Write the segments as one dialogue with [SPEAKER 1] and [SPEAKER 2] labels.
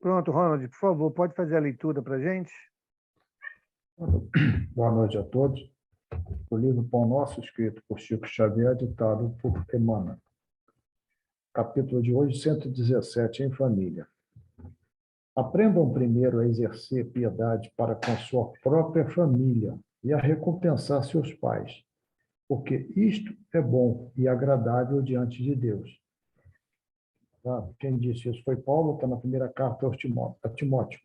[SPEAKER 1] Pronto, Ronald, por favor, pode fazer a leitura para a gente?
[SPEAKER 2] Boa noite a todos. O livro Pão Nosso, escrito por Chico Xavier, ditado por Emmanuel. Capítulo de hoje, 117, em família. Aprendam primeiro a exercer piedade para com sua própria família e a recompensar seus pais, porque isto é bom e agradável diante de Deus. Quem disse isso foi Paulo, está na primeira carta a Timóteo.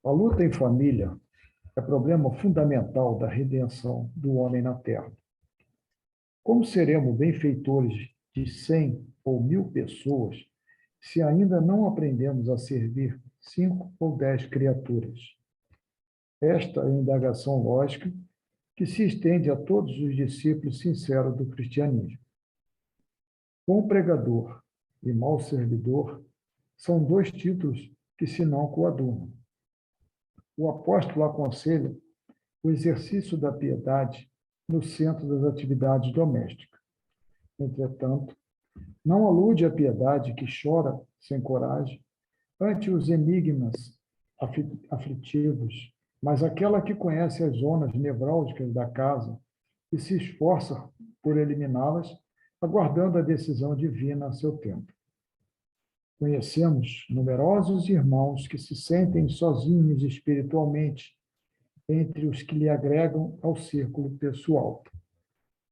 [SPEAKER 2] A luta em família é problema fundamental da redenção do homem na Terra. Como seremos benfeitores de 100 ou 1000 pessoas se ainda não aprendemos a servir 5 ou 10 criaturas? Esta é a indagação lógica que se estende a todos os discípulos sinceros do cristianismo. Bom pregador e mau servidor são dois títulos que se não coadunam. O apóstolo aconselha o exercício da piedade no centro das atividades domésticas. Entretanto, não alude à piedade que chora sem coragem ante os enigmas aflitivos, mas aquela que conhece as zonas nevrálgicas da casa e se esforça por eliminá-las, aguardando a decisão divina a seu tempo. Conhecemos numerosos irmãos que se sentem sozinhos espiritualmente entre os que lhe agregam ao círculo pessoal,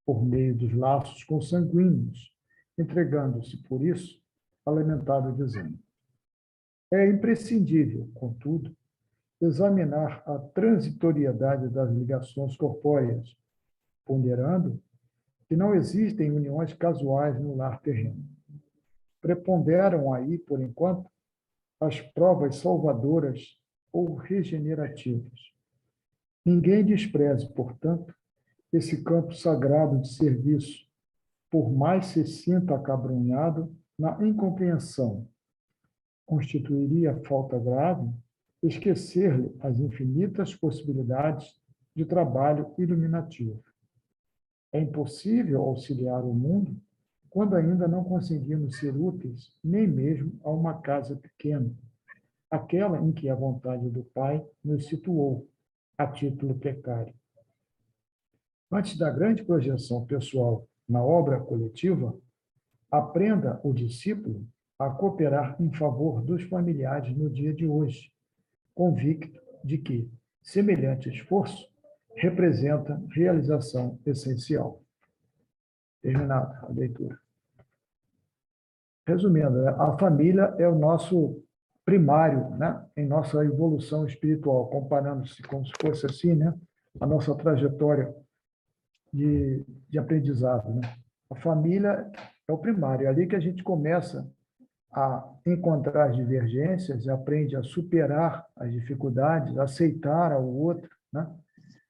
[SPEAKER 2] por meio dos laços consanguíneos, entregando-se, por isso, a lamentável desânimo. É imprescindível, contudo, examinar a transitoriedade das ligações corpóreas, ponderando que não existem uniões casuais no lar terreno. Preponderam aí, por enquanto, as provas salvadoras ou regenerativas. Ninguém despreze, portanto, esse campo sagrado de serviço, por mais se sinta acabrunhado na incompreensão. Constituiria falta grave esquecer-lhe as infinitas possibilidades de trabalho iluminativo. É impossível auxiliar o mundo quando ainda não conseguimos ser úteis nem mesmo a uma casa pequena, aquela em que a vontade do Pai nos situou, a título precário. Antes da grande projeção pessoal na obra coletiva, aprenda o discípulo a cooperar em favor dos familiares no dia de hoje, convicto de que semelhante esforço representa realização essencial. Terminada a leitura. Resumindo, a família é o nosso primário, né, em nossa evolução espiritual, comparando-se como se fosse assim, né, a nossa trajetória de aprendizado, né? A família é o primário, é ali que a gente começa a encontrar as divergências, aprende a superar as dificuldades, aceitar ao outro, né?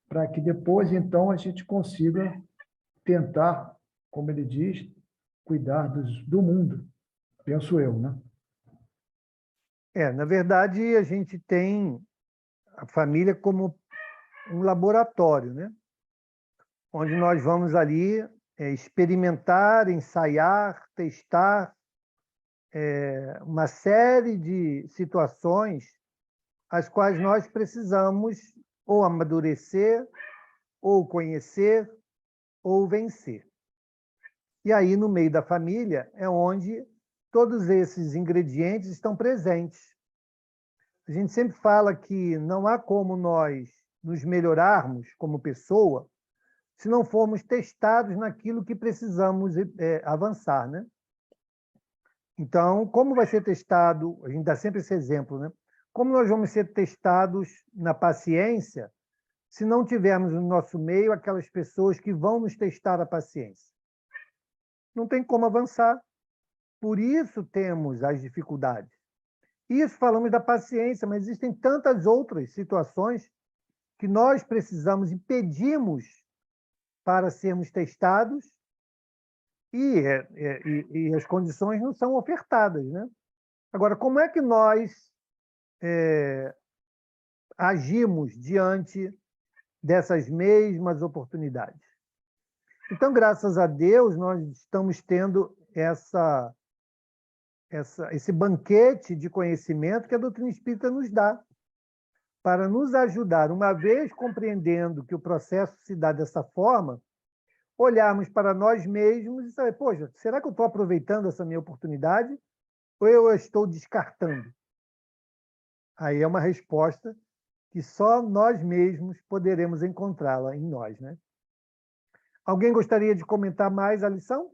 [SPEAKER 2] Para que depois, então, a gente consiga tentar, como ele diz, cuidar do mundo, penso eu, né?
[SPEAKER 1] Na verdade, a gente tem a família como um laboratório, né? Onde nós vamos ali experimentar, ensaiar, testar uma série de situações as quais nós precisamos ou amadurecer, ou conhecer, ou vencer. E aí, no meio da família, é onde todos esses ingredientes estão presentes. A gente sempre fala que não há como nós nos melhorarmos como pessoa se não formos testados naquilo que precisamos avançar, né? Então, como vai ser testado, a gente dá sempre esse exemplo, né? Como nós vamos ser testados na paciência se não tivermos no nosso meio aquelas pessoas que vão nos testar a paciência? Não tem como avançar. Por isso temos as dificuldades. Isso falamos da paciência, mas existem tantas outras situações que nós precisamos e pedimos para sermos testados e as condições não são ofertadas, né? Agora, como é que nós agimos diante dessas mesmas oportunidades? Então, graças a Deus, nós estamos tendo esse banquete de conhecimento que a doutrina espírita nos dá, para nos ajudar, uma vez compreendendo que o processo se dá dessa forma, olharmos para nós mesmos e saber, poxa, será que eu estou aproveitando essa minha oportunidade ou eu a estou descartando? Aí é uma resposta que só nós mesmos poderemos encontrá-la em nós, né? Alguém gostaria de comentar mais a lição?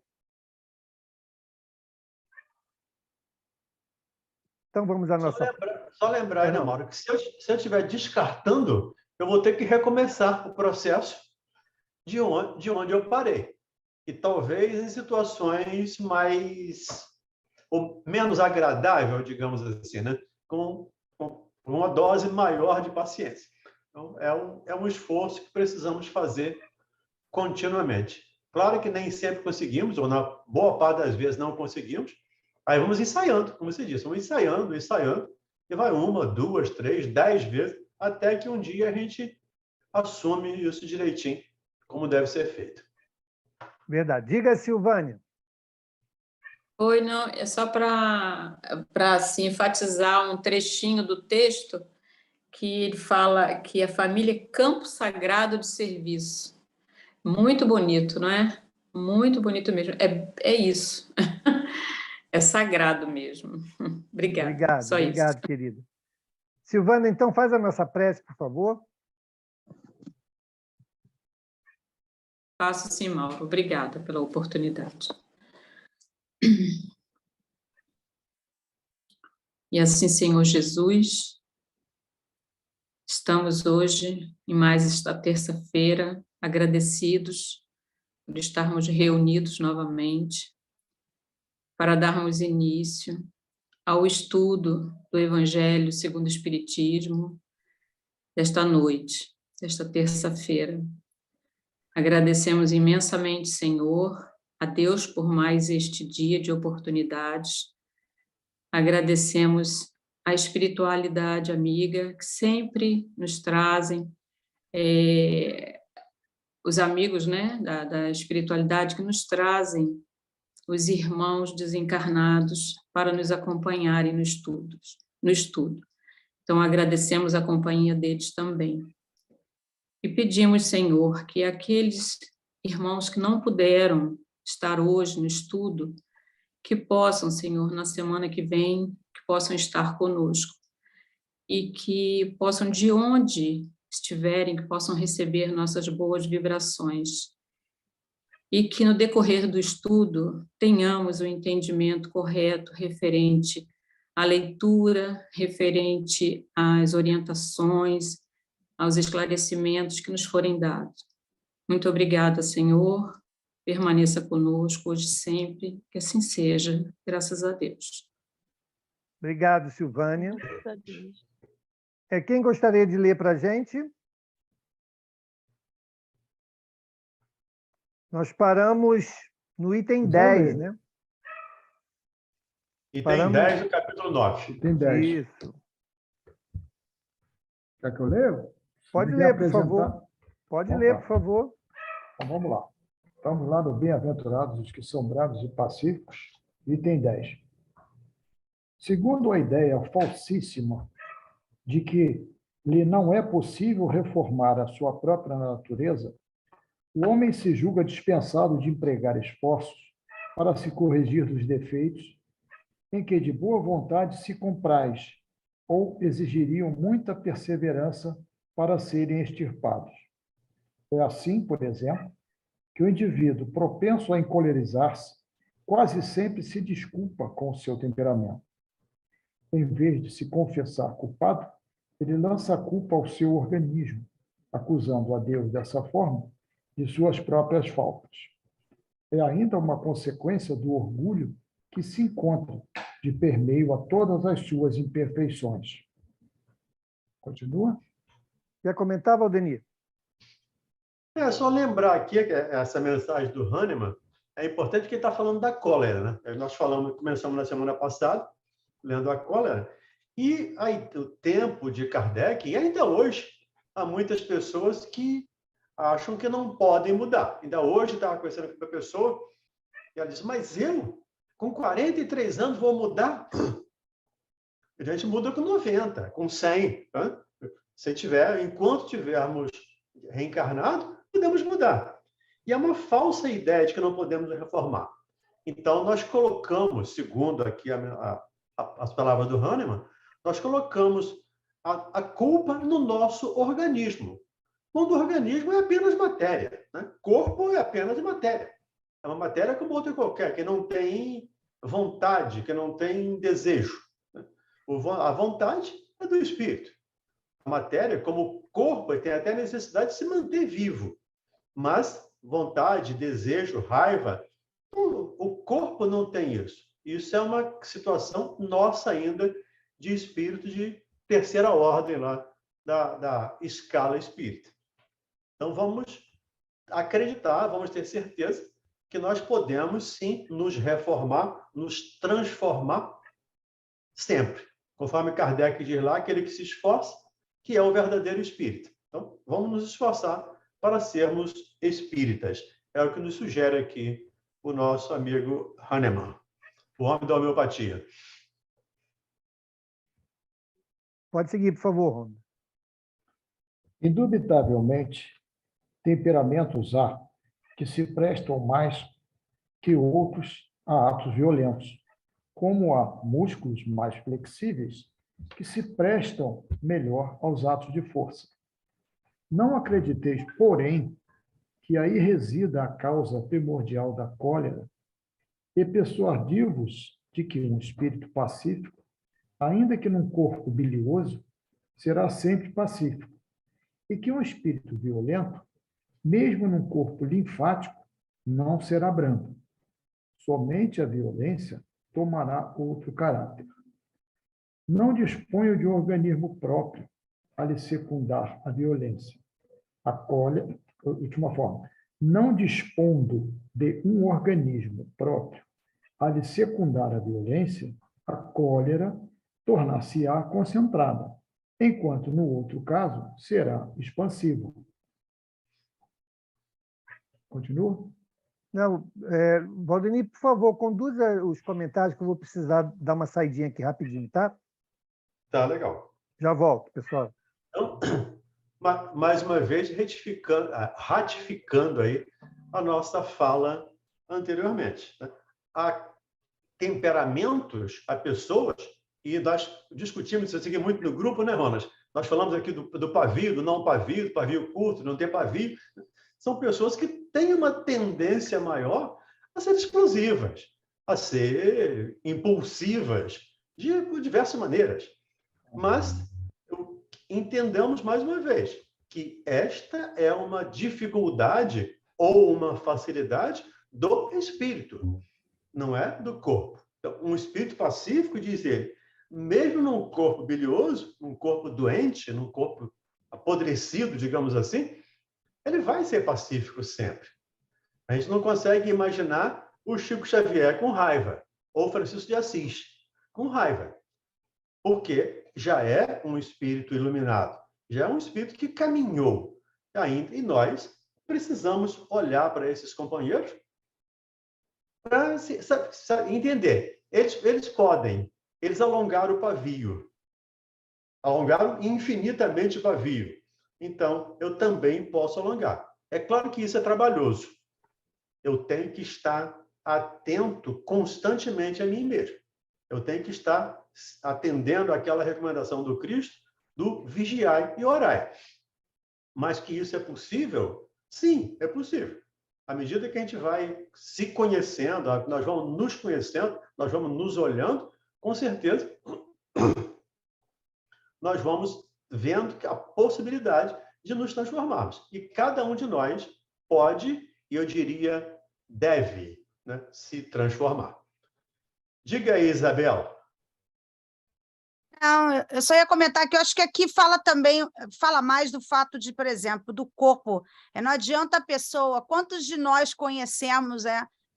[SPEAKER 1] Então vamos à nossa...
[SPEAKER 3] Só lembrar, né, Mauro, que se eu estiver descartando, eu vou ter que recomeçar o processo de onde eu parei. E talvez em situações ou menos agradável, digamos assim, né? Com uma dose maior de paciência. Então, é um esforço que precisamos fazer continuamente. Claro que nem sempre conseguimos, ou na boa parte das vezes não conseguimos. Aí vamos ensaiando, como você disse, vamos ensaiando, e vai 1, 2, 3, 10 vezes, até que um dia a gente assume isso direitinho, como deve ser feito.
[SPEAKER 1] Verdade. Diga, Silvânia.
[SPEAKER 4] Oi, não, é só para assim, enfatizar um trechinho do texto que ele fala que a família é campo sagrado de serviço. Muito bonito, não é? Muito bonito mesmo. É isso. É sagrado mesmo. Obrigada.
[SPEAKER 1] Obrigado, obrigado, querida. Silvana, então faz a nossa prece, por favor.
[SPEAKER 4] Faço sim, Mauro. Obrigada pela oportunidade. E assim, Senhor Jesus, estamos hoje, em mais esta terça-feira, agradecidos por estarmos reunidos novamente para darmos início ao estudo do Evangelho segundo o Espiritismo desta noite, desta terça-feira. Agradecemos imensamente, Senhor, a Deus por mais este dia de oportunidades. Agradecemos a espiritualidade amiga que sempre nos trazem, os amigos, né, da espiritualidade que nos trazem os irmãos desencarnados para nos acompanharem no estudo. Então, agradecemos a companhia deles também. E pedimos, Senhor, que aqueles irmãos que não puderam estar hoje no estudo, que possam, Senhor, na semana que vem, que possam estar conosco. E que possam, de onde estiverem, que possam receber nossas boas vibrações. E que no decorrer do estudo tenhamos o entendimento correto referente à leitura, referente às orientações, aos esclarecimentos que nos forem dados. Muito obrigada, Senhor. Permaneça conosco hoje e sempre, que assim seja, graças a Deus.
[SPEAKER 1] Obrigado, Silvânia. Quem gostaria de ler para a gente? Nós paramos no item 10, né?
[SPEAKER 3] Item 10 do capítulo 9.
[SPEAKER 2] Item 10.
[SPEAKER 1] Isso.
[SPEAKER 2] Quer que eu leia?
[SPEAKER 1] Pode ler, por favor. Pode ler, por favor.
[SPEAKER 2] Então, vamos lá. Estamos lá no Bem-aventurados os que são bravos e pacíficos, item 10. Segundo a ideia falsíssima de que lhe não é possível reformar a sua própria natureza, o homem se julga dispensado de empregar esforços para se corrigir dos defeitos em que de boa vontade se compraz ou exigiriam muita perseverança para serem extirpados. É assim, por exemplo, que o indivíduo propenso a encolerizar-se quase sempre se desculpa com o seu temperamento. Em vez de se confessar culpado, ele lança a culpa ao seu organismo, acusando a Deus dessa forma de suas próprias faltas. É ainda uma consequência do orgulho que se encontra de permeio a todas as suas imperfeições. Continua?
[SPEAKER 1] Quer comentar, Valdemir?
[SPEAKER 3] Só lembrar aqui que essa mensagem do Hahnemann é importante que ele está falando da cólera, né? Nós começamos na semana passada, lendo a cólera, e aí, o tempo de Kardec, e ainda hoje, há muitas pessoas que acham que não podem mudar. Ainda hoje estava conversando com uma pessoa, e ela disse, mas eu com 43 anos vou mudar? A gente muda com 90, com 100. Tá? Enquanto tivermos reencarnado, podemos mudar. E é uma falsa ideia de que não podemos reformar. Então, nós colocamos, segundo aqui as palavras do Hahnemann, nós colocamos a culpa no nosso organismo. Quando o organismo é apenas matéria. Né? Corpo é apenas matéria. É uma matéria como outra qualquer, que não tem vontade, que não tem desejo. Né? A vontade é do espírito. A matéria, como corpo, tem até necessidade de se manter vivo. Mas vontade, desejo, raiva, o corpo não tem isso. Isso é uma situação nossa ainda de espírito de terceira ordem lá da escala espírita. Então, vamos acreditar, vamos ter certeza que nós podemos, sim, nos reformar, nos transformar sempre. Conforme Kardec diz lá, aquele que se esforça, que é o verdadeiro espírito. Então, vamos nos esforçar para sermos espíritas. É o que nos sugere aqui o nosso amigo Hahnemann, o homem da homeopatia.
[SPEAKER 1] Pode seguir, por favor, Ronda.
[SPEAKER 2] Indubitavelmente, temperamentos há que se prestam mais que outros a atos violentos, como há músculos mais flexíveis que se prestam melhor aos atos de força. Não acrediteis, porém, que aí resida a causa primordial da cólera, e persuadi-vos de que um espírito pacífico, ainda que num corpo bilioso, será sempre pacífico, e que um espírito violento, mesmo num corpo linfático, não será brando. Somente a violência tomará outro caráter. Não disponho de um organismo próprio a lhe secundar a violência. A cólera, de última forma, não dispondo de um organismo próprio a lhe secundar a violência, a cólera tornar-se-á concentrada, enquanto no outro caso será expansivo. Continua?
[SPEAKER 1] Não, Valdemir, por favor, conduza os comentários que eu vou precisar dar uma saidinha aqui rapidinho, tá?
[SPEAKER 3] Tá, legal.
[SPEAKER 1] Já volto, pessoal.
[SPEAKER 3] Então, mais uma vez, ratificando aí a nossa fala anteriormente. Né? Há temperamentos, há pessoas, e nós discutimos isso aqui muito no grupo, né, Ronas? Nós falamos aqui do pavio, do não pavio, do pavio curto, não ter pavio. São pessoas que têm uma tendência maior a ser explosivas, a ser impulsivas, de diversas maneiras. Mas entendamos mais uma vez que esta é uma dificuldade ou uma facilidade do espírito, não é do corpo. Então, um espírito pacífico, diz ele, mesmo num corpo bilioso, num corpo doente, num corpo apodrecido, digamos assim, ele vai ser pacífico sempre. A gente não consegue imaginar o Chico Xavier com raiva, ou Francisco de Assis com raiva, porque já é um espírito iluminado, já é um espírito que caminhou ainda, e nós precisamos olhar para esses companheiros para entender. Eles alongaram o pavio, alongaram infinitamente o pavio. Então, eu também posso alongar. É claro que isso é trabalhoso. Eu tenho que estar atento constantemente a mim mesmo. Eu tenho que estar atendendo àquela recomendação do Cristo, do vigiai e orai. Mas que isso é possível? Sim, é possível. À medida que a gente vai se conhecendo, nós vamos nos conhecendo, nós vamos nos olhando, com certeza, nós vamos vendo a possibilidade de nos transformarmos. E cada um de nós pode, e eu diria, deve, né, se transformar. Diga aí, Isabel.
[SPEAKER 5] Não, eu só ia comentar que eu acho que aqui fala mais do fato de, por exemplo, do corpo. Não adianta a pessoa, quantos de nós conhecemos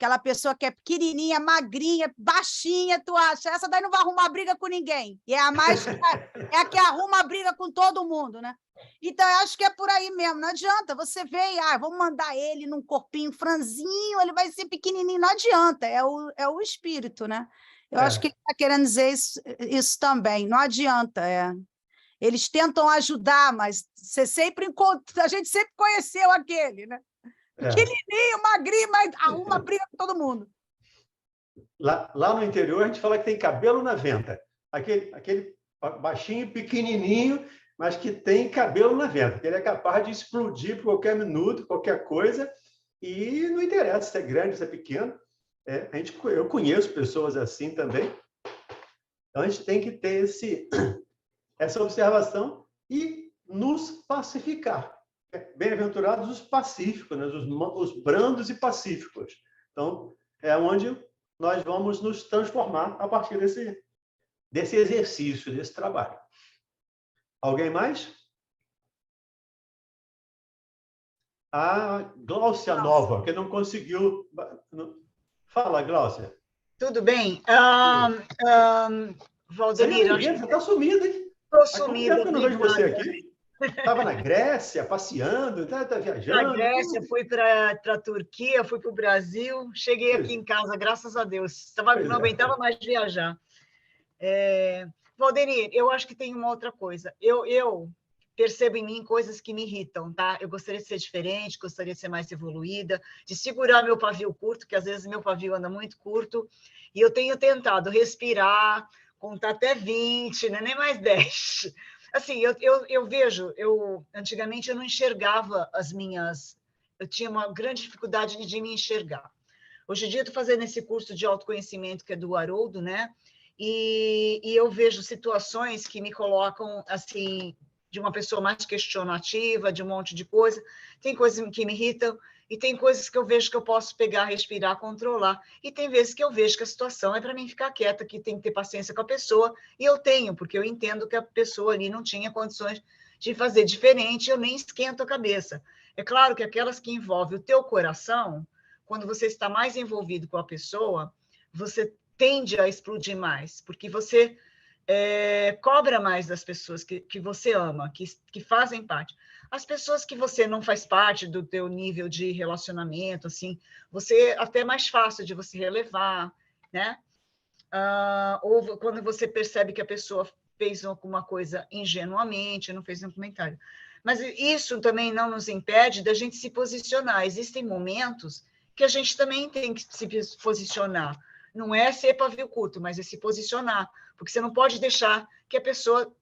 [SPEAKER 5] Aquela pessoa que é pequenininha, magrinha, baixinha, tu acha? Essa daí não vai arrumar briga com ninguém. E é a que arruma a briga com todo mundo, né? Então, eu acho que é por aí mesmo. Não adianta você ver, vamos mandar ele num corpinho franzinho, ele vai ser pequenininho. Não adianta, é o espírito, né? Eu acho que ele está querendo dizer isso também. Não adianta, Eles tentam ajudar, mas você sempre a gente sempre conheceu aquele, né? Pequenininho, magrinho, mas arruma briga com todo mundo.
[SPEAKER 3] Lá no interior, a gente fala que tem cabelo na venta. Aquele baixinho, pequenininho, mas que tem cabelo na venta. Ele é capaz de explodir por qualquer minuto, qualquer coisa, e não interessa se é grande, se é pequeno. Eu conheço pessoas assim também. Então, a gente tem que ter essa observação e nos pacificar. Bem-aventurados os pacíficos, né? Os brandos e pacíficos. Então, é onde nós vamos nos transformar a partir desse exercício, desse trabalho. Alguém mais? A Gláucia Nova, que não conseguiu... Fala, Gláucia.
[SPEAKER 6] Tudo bem. Valdenir,
[SPEAKER 3] você está sumida, hein?
[SPEAKER 6] Estou sumida.
[SPEAKER 3] Há quanto tempo que eu não vejo você aqui? Estava na Grécia, passeando, está viajando.
[SPEAKER 6] Na Grécia, fui para a Turquia, fui para o Brasil, cheguei aqui em casa, graças a Deus. Não aguentava mais viajar. Valdenir, eu acho que tem uma outra coisa. Eu percebo em mim coisas que me irritam, tá? Eu gostaria de ser diferente, gostaria de ser mais evoluída, de segurar meu pavio curto, que às vezes meu pavio anda muito curto, e eu tenho tentado respirar, contar até 20, né? Nem mais 10. Assim, eu vejo, antigamente eu não enxergava eu tinha uma grande dificuldade de me enxergar. Hoje em dia eu estou fazendo esse curso de autoconhecimento que é do Haroldo, né? E eu vejo situações que me colocam, assim, de uma pessoa mais questionativa, de um monte de coisa. Tem coisas que me irritam e tem coisas que eu vejo que eu posso pegar, respirar, controlar. E tem vezes que eu vejo que a situação é para mim ficar quieta, que tem que ter paciência com a pessoa. E eu tenho, porque eu entendo que a pessoa ali não tinha condições de fazer diferente, eu nem esquento a cabeça. É claro que aquelas que envolvem o teu coração, quando você está mais envolvido com a pessoa, você tende a explodir mais, porque você cobra mais das pessoas que você ama, que fazem parte. As pessoas que você não faz parte do teu nível de relacionamento, assim, você até é mais fácil de você relevar, né? Ou quando você percebe que a pessoa fez alguma coisa ingenuamente, não fez um comentário. Mas isso também não nos impede da gente se posicionar. Existem momentos que a gente também tem que se posicionar. Não é ser pavio curto, mas é se posicionar. Porque você não pode deixar que a pessoa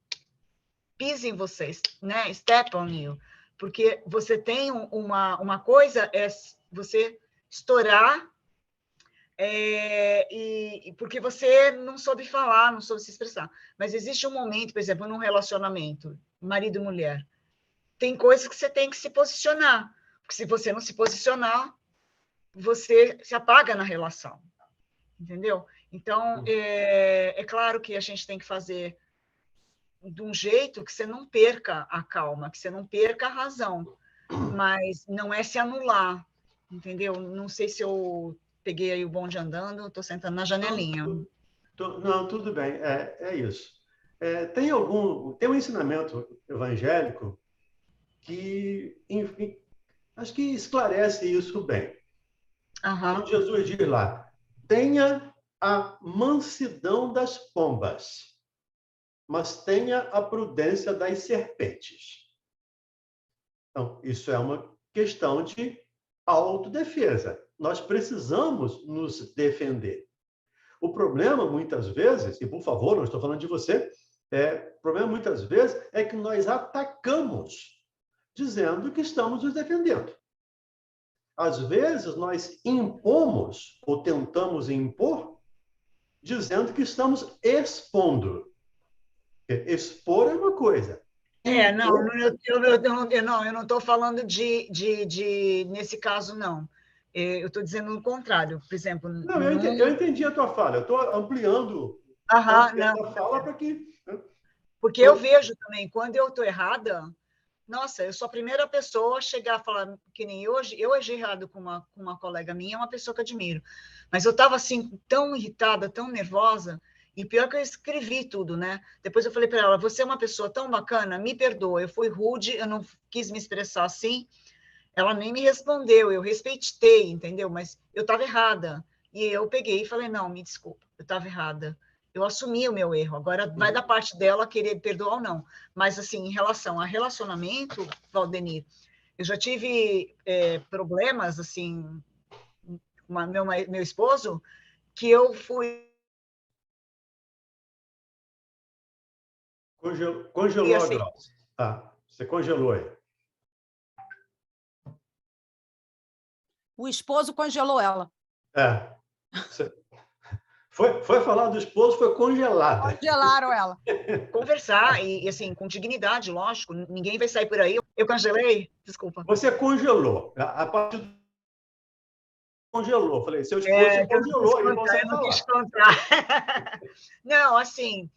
[SPEAKER 6] pise em vocês, né? Step on you. Porque você tem uma coisa, é você estourar, e porque você não soube falar, não soube se expressar. Mas existe um momento, por exemplo, num relacionamento, marido e mulher, tem coisas que você tem que se posicionar. Porque se você não se posicionar, você se apaga na relação. Entendeu? Então, é claro que a gente tem que fazer de um jeito que você não perca a calma, que você não perca a razão, mas não é se anular, entendeu? Não sei se eu peguei aí o bonde andando, estou sentando na janelinha.
[SPEAKER 3] Não, tudo bem, é isso. Tem um ensinamento evangélico que, enfim, acho que esclarece isso bem. Então, Jesus diz lá: tenha a mansidão das pombas, mas tenha a prudência das serpentes. Então, isso é uma questão de autodefesa. Nós precisamos nos defender. O problema, muitas vezes, e por favor, não estou falando de você, o problema, muitas vezes, é que nós atacamos, dizendo que estamos nos defendendo. Às vezes, nós impomos, ou tentamos impor, dizendo que estamos expondo. Expor é uma coisa.
[SPEAKER 6] Eu não estou falando nesse caso, não. Eu estou dizendo o contrário, por exemplo...
[SPEAKER 3] Não, eu entendi a tua fala, eu estou ampliando a fala para que...
[SPEAKER 6] Porque eu vejo também, quando eu estou errada, Nossa, eu sou a primeira pessoa a chegar a falar, que nem hoje, eu agi errado com uma colega minha, uma pessoa que eu admiro. Mas eu estava, assim, tão irritada, tão nervosa, e pior que eu escrevi tudo, né? Depois eu falei para ela, você é uma pessoa tão bacana, me perdoa, eu fui rude, eu não quis me expressar assim. Ela nem me respondeu, eu respeitei, entendeu? Mas eu estava errada. E eu peguei e falei, não, me desculpa, eu estava errada. Eu assumi o meu erro. Agora vai da parte dela querer perdoar ou não. Mas, assim, em relação a relacionamento, Valdenir, eu já tive problemas, assim, meu esposo, que eu fui...
[SPEAKER 3] Congelou a
[SPEAKER 6] assim,
[SPEAKER 3] Glaucia. Tá, você congelou aí.
[SPEAKER 5] O esposo congelou ela.
[SPEAKER 3] É. Foi falar do esposo, foi congelada.
[SPEAKER 5] Congelaram ela.
[SPEAKER 6] conversar, e assim, com dignidade, lógico. Ninguém vai sair por aí. Eu congelei? Desculpa.
[SPEAKER 3] Você congelou. A partir do... Congelou. Falei, seu esposo congelou, aí você
[SPEAKER 6] eu não quis contar. Não, assim,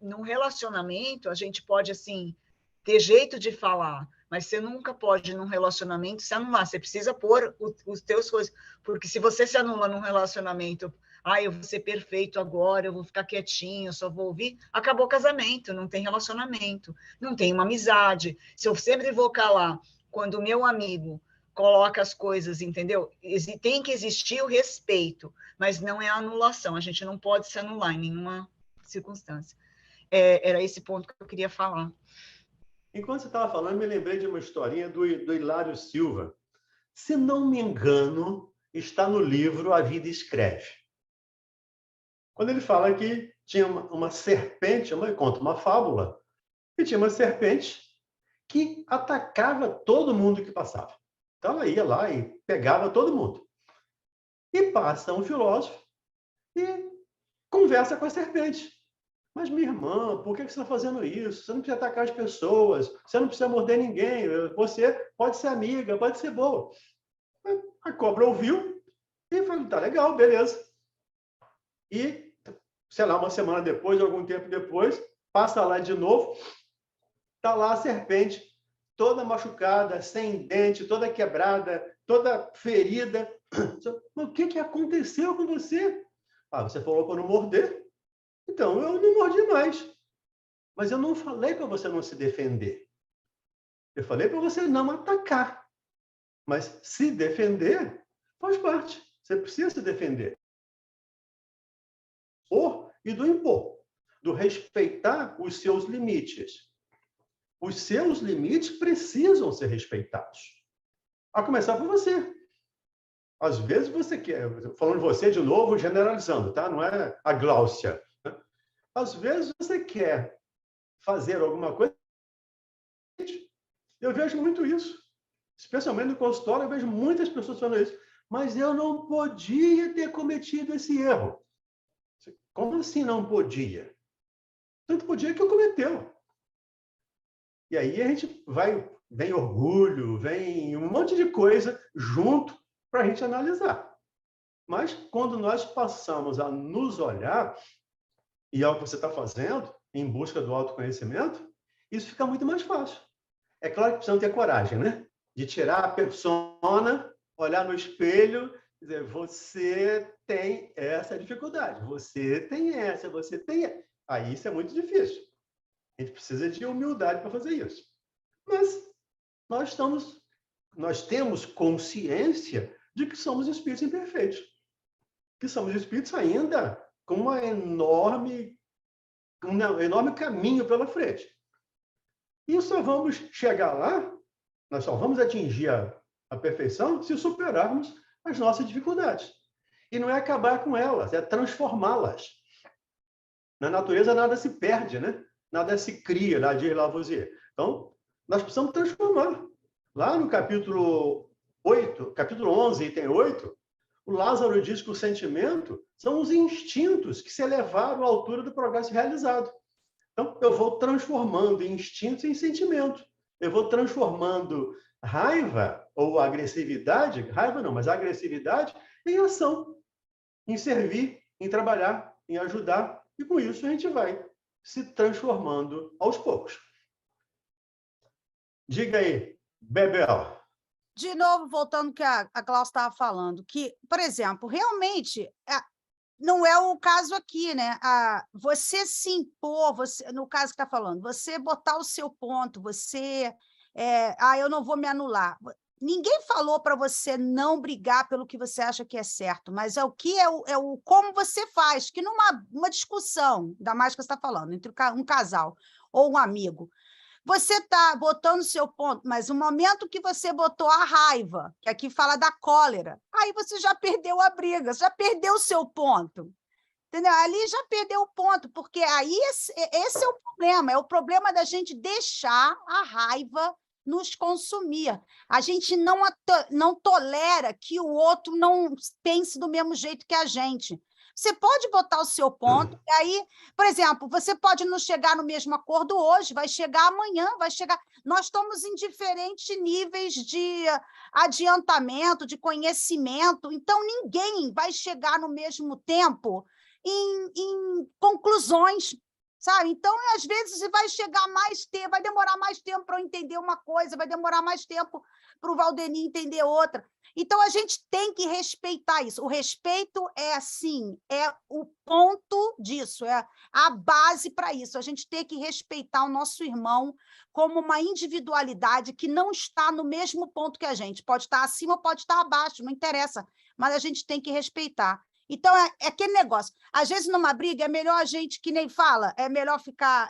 [SPEAKER 6] num relacionamento, a gente pode, assim, ter jeito de falar, mas você nunca pode, num relacionamento, se anular. Você precisa pôr os teus coisas. Porque se você se anula num relacionamento, eu vou ser perfeito agora, eu vou ficar quietinho, só vou ouvir, acabou o casamento, não tem relacionamento, não tem uma amizade. Se eu sempre vou calar quando o meu amigo coloca as coisas, entendeu? Tem que existir o respeito, mas não é a anulação. A gente não pode se anular em nenhuma circunstância. Era esse ponto que eu queria falar.
[SPEAKER 3] Enquanto você estava falando, me lembrei de uma historinha do Hilário Silva. Se não me engano, está no livro A Vida Escreve. Quando ele fala que tinha uma serpente, ele conta uma fábula, que tinha uma serpente que atacava todo mundo que passava. Então, ela ia lá e pegava todo mundo. E passa um filósofo e conversa com a serpente. Mas, minha irmã, por que você está fazendo isso? Você não precisa atacar as pessoas, você não precisa morder ninguém, você pode ser amiga, pode ser boa. A cobra ouviu e falou, tá legal, beleza. E, sei lá, uma semana depois, algum tempo depois, passa lá de novo, tá lá a serpente, toda machucada, sem dente, toda quebrada, toda ferida. Mas o que aconteceu com você? Você falou para não morder? Então, eu não mordi mais. Mas eu não falei para você não se defender. Eu falei para você não atacar. Mas se defender, faz parte. Você precisa se defender. E do impor. Do respeitar os seus limites. Os seus limites precisam ser respeitados. A começar por você. Às vezes você quer, falando de você de novo, generalizando, tá? Não é a Gláucia. Né? Às vezes você quer fazer alguma coisa. Eu vejo muito isso. Especialmente no consultório, eu vejo muitas pessoas falando isso. Mas eu não podia ter cometido esse erro. Como assim não podia? Tanto podia que eu cometeu. E aí a gente vem orgulho, vem um monte de coisa junto para a gente analisar. Mas quando nós passamos a nos olhar, e é o que você está fazendo, em busca do autoconhecimento, isso fica muito mais fácil. É claro que precisamos ter coragem, né? De tirar a persona, olhar no espelho, dizer, você tem essa dificuldade, você tem essa, você tem essa. Aí isso é muito difícil. A gente precisa de humildade para fazer isso. Mas nós temos consciência de que somos espíritos imperfeitos. Que somos espíritos ainda com um enorme caminho pela frente. E só vamos chegar lá, nós só vamos atingir a perfeição se superarmos as nossas dificuldades. E não é acabar com elas, é transformá-las. Na natureza nada se perde, né? Nada se cria, lá diz Lavoisier. Então, nós precisamos transformar. Lá no capítulo 8, capítulo 11, item 8, o Lázaro diz que o sentimento são os instintos que se elevaram à altura do progresso realizado. Então, eu vou transformando instintos em sentimento. Eu vou transformando raiva ou agressividade, raiva não, mas agressividade, em ação, em servir, em trabalhar, em ajudar. E com isso a gente vai se transformando aos poucos. Diga aí, Bebel.
[SPEAKER 5] De novo, voltando ao que a Cláudia estava falando, que, por exemplo, realmente não é o caso aqui, né? Você se impor, no caso que está falando, você botar o seu ponto, eu não vou me anular. Ninguém falou para você não brigar pelo que você acha que é certo, mas o como você faz, que numa discussão, ainda mais que você está falando, entre um casal ou um amigo, você está botando o seu ponto, mas no momento que você botou a raiva, que aqui fala da cólera, aí você já perdeu a briga, já perdeu o seu ponto. Entendeu? Ali já perdeu o ponto, porque aí esse é o problema da gente deixar a raiva nos consumir. A gente não tolera que o outro não pense do mesmo jeito que a gente. Você pode botar o seu ponto, e aí, por exemplo, você pode não chegar no mesmo acordo hoje, vai chegar amanhã, vai chegar. Nós estamos em diferentes níveis de adiantamento, de conhecimento, então ninguém vai chegar no mesmo tempo em conclusões, sabe? Então, às vezes, vai chegar mais tempo, vai demorar mais tempo para eu entender uma coisa, vai demorar mais tempo para o Valdenir entender outra. Então, a gente tem que respeitar isso. O respeito é assim, é o ponto disso, é a base para isso. A gente tem que respeitar o nosso irmão como uma individualidade que não está no mesmo ponto que a gente. Pode estar acima, pode estar abaixo, não interessa, mas a gente tem que respeitar. Então, é aquele negócio. Às vezes, numa briga, é melhor a gente, que nem fala, é melhor ficar,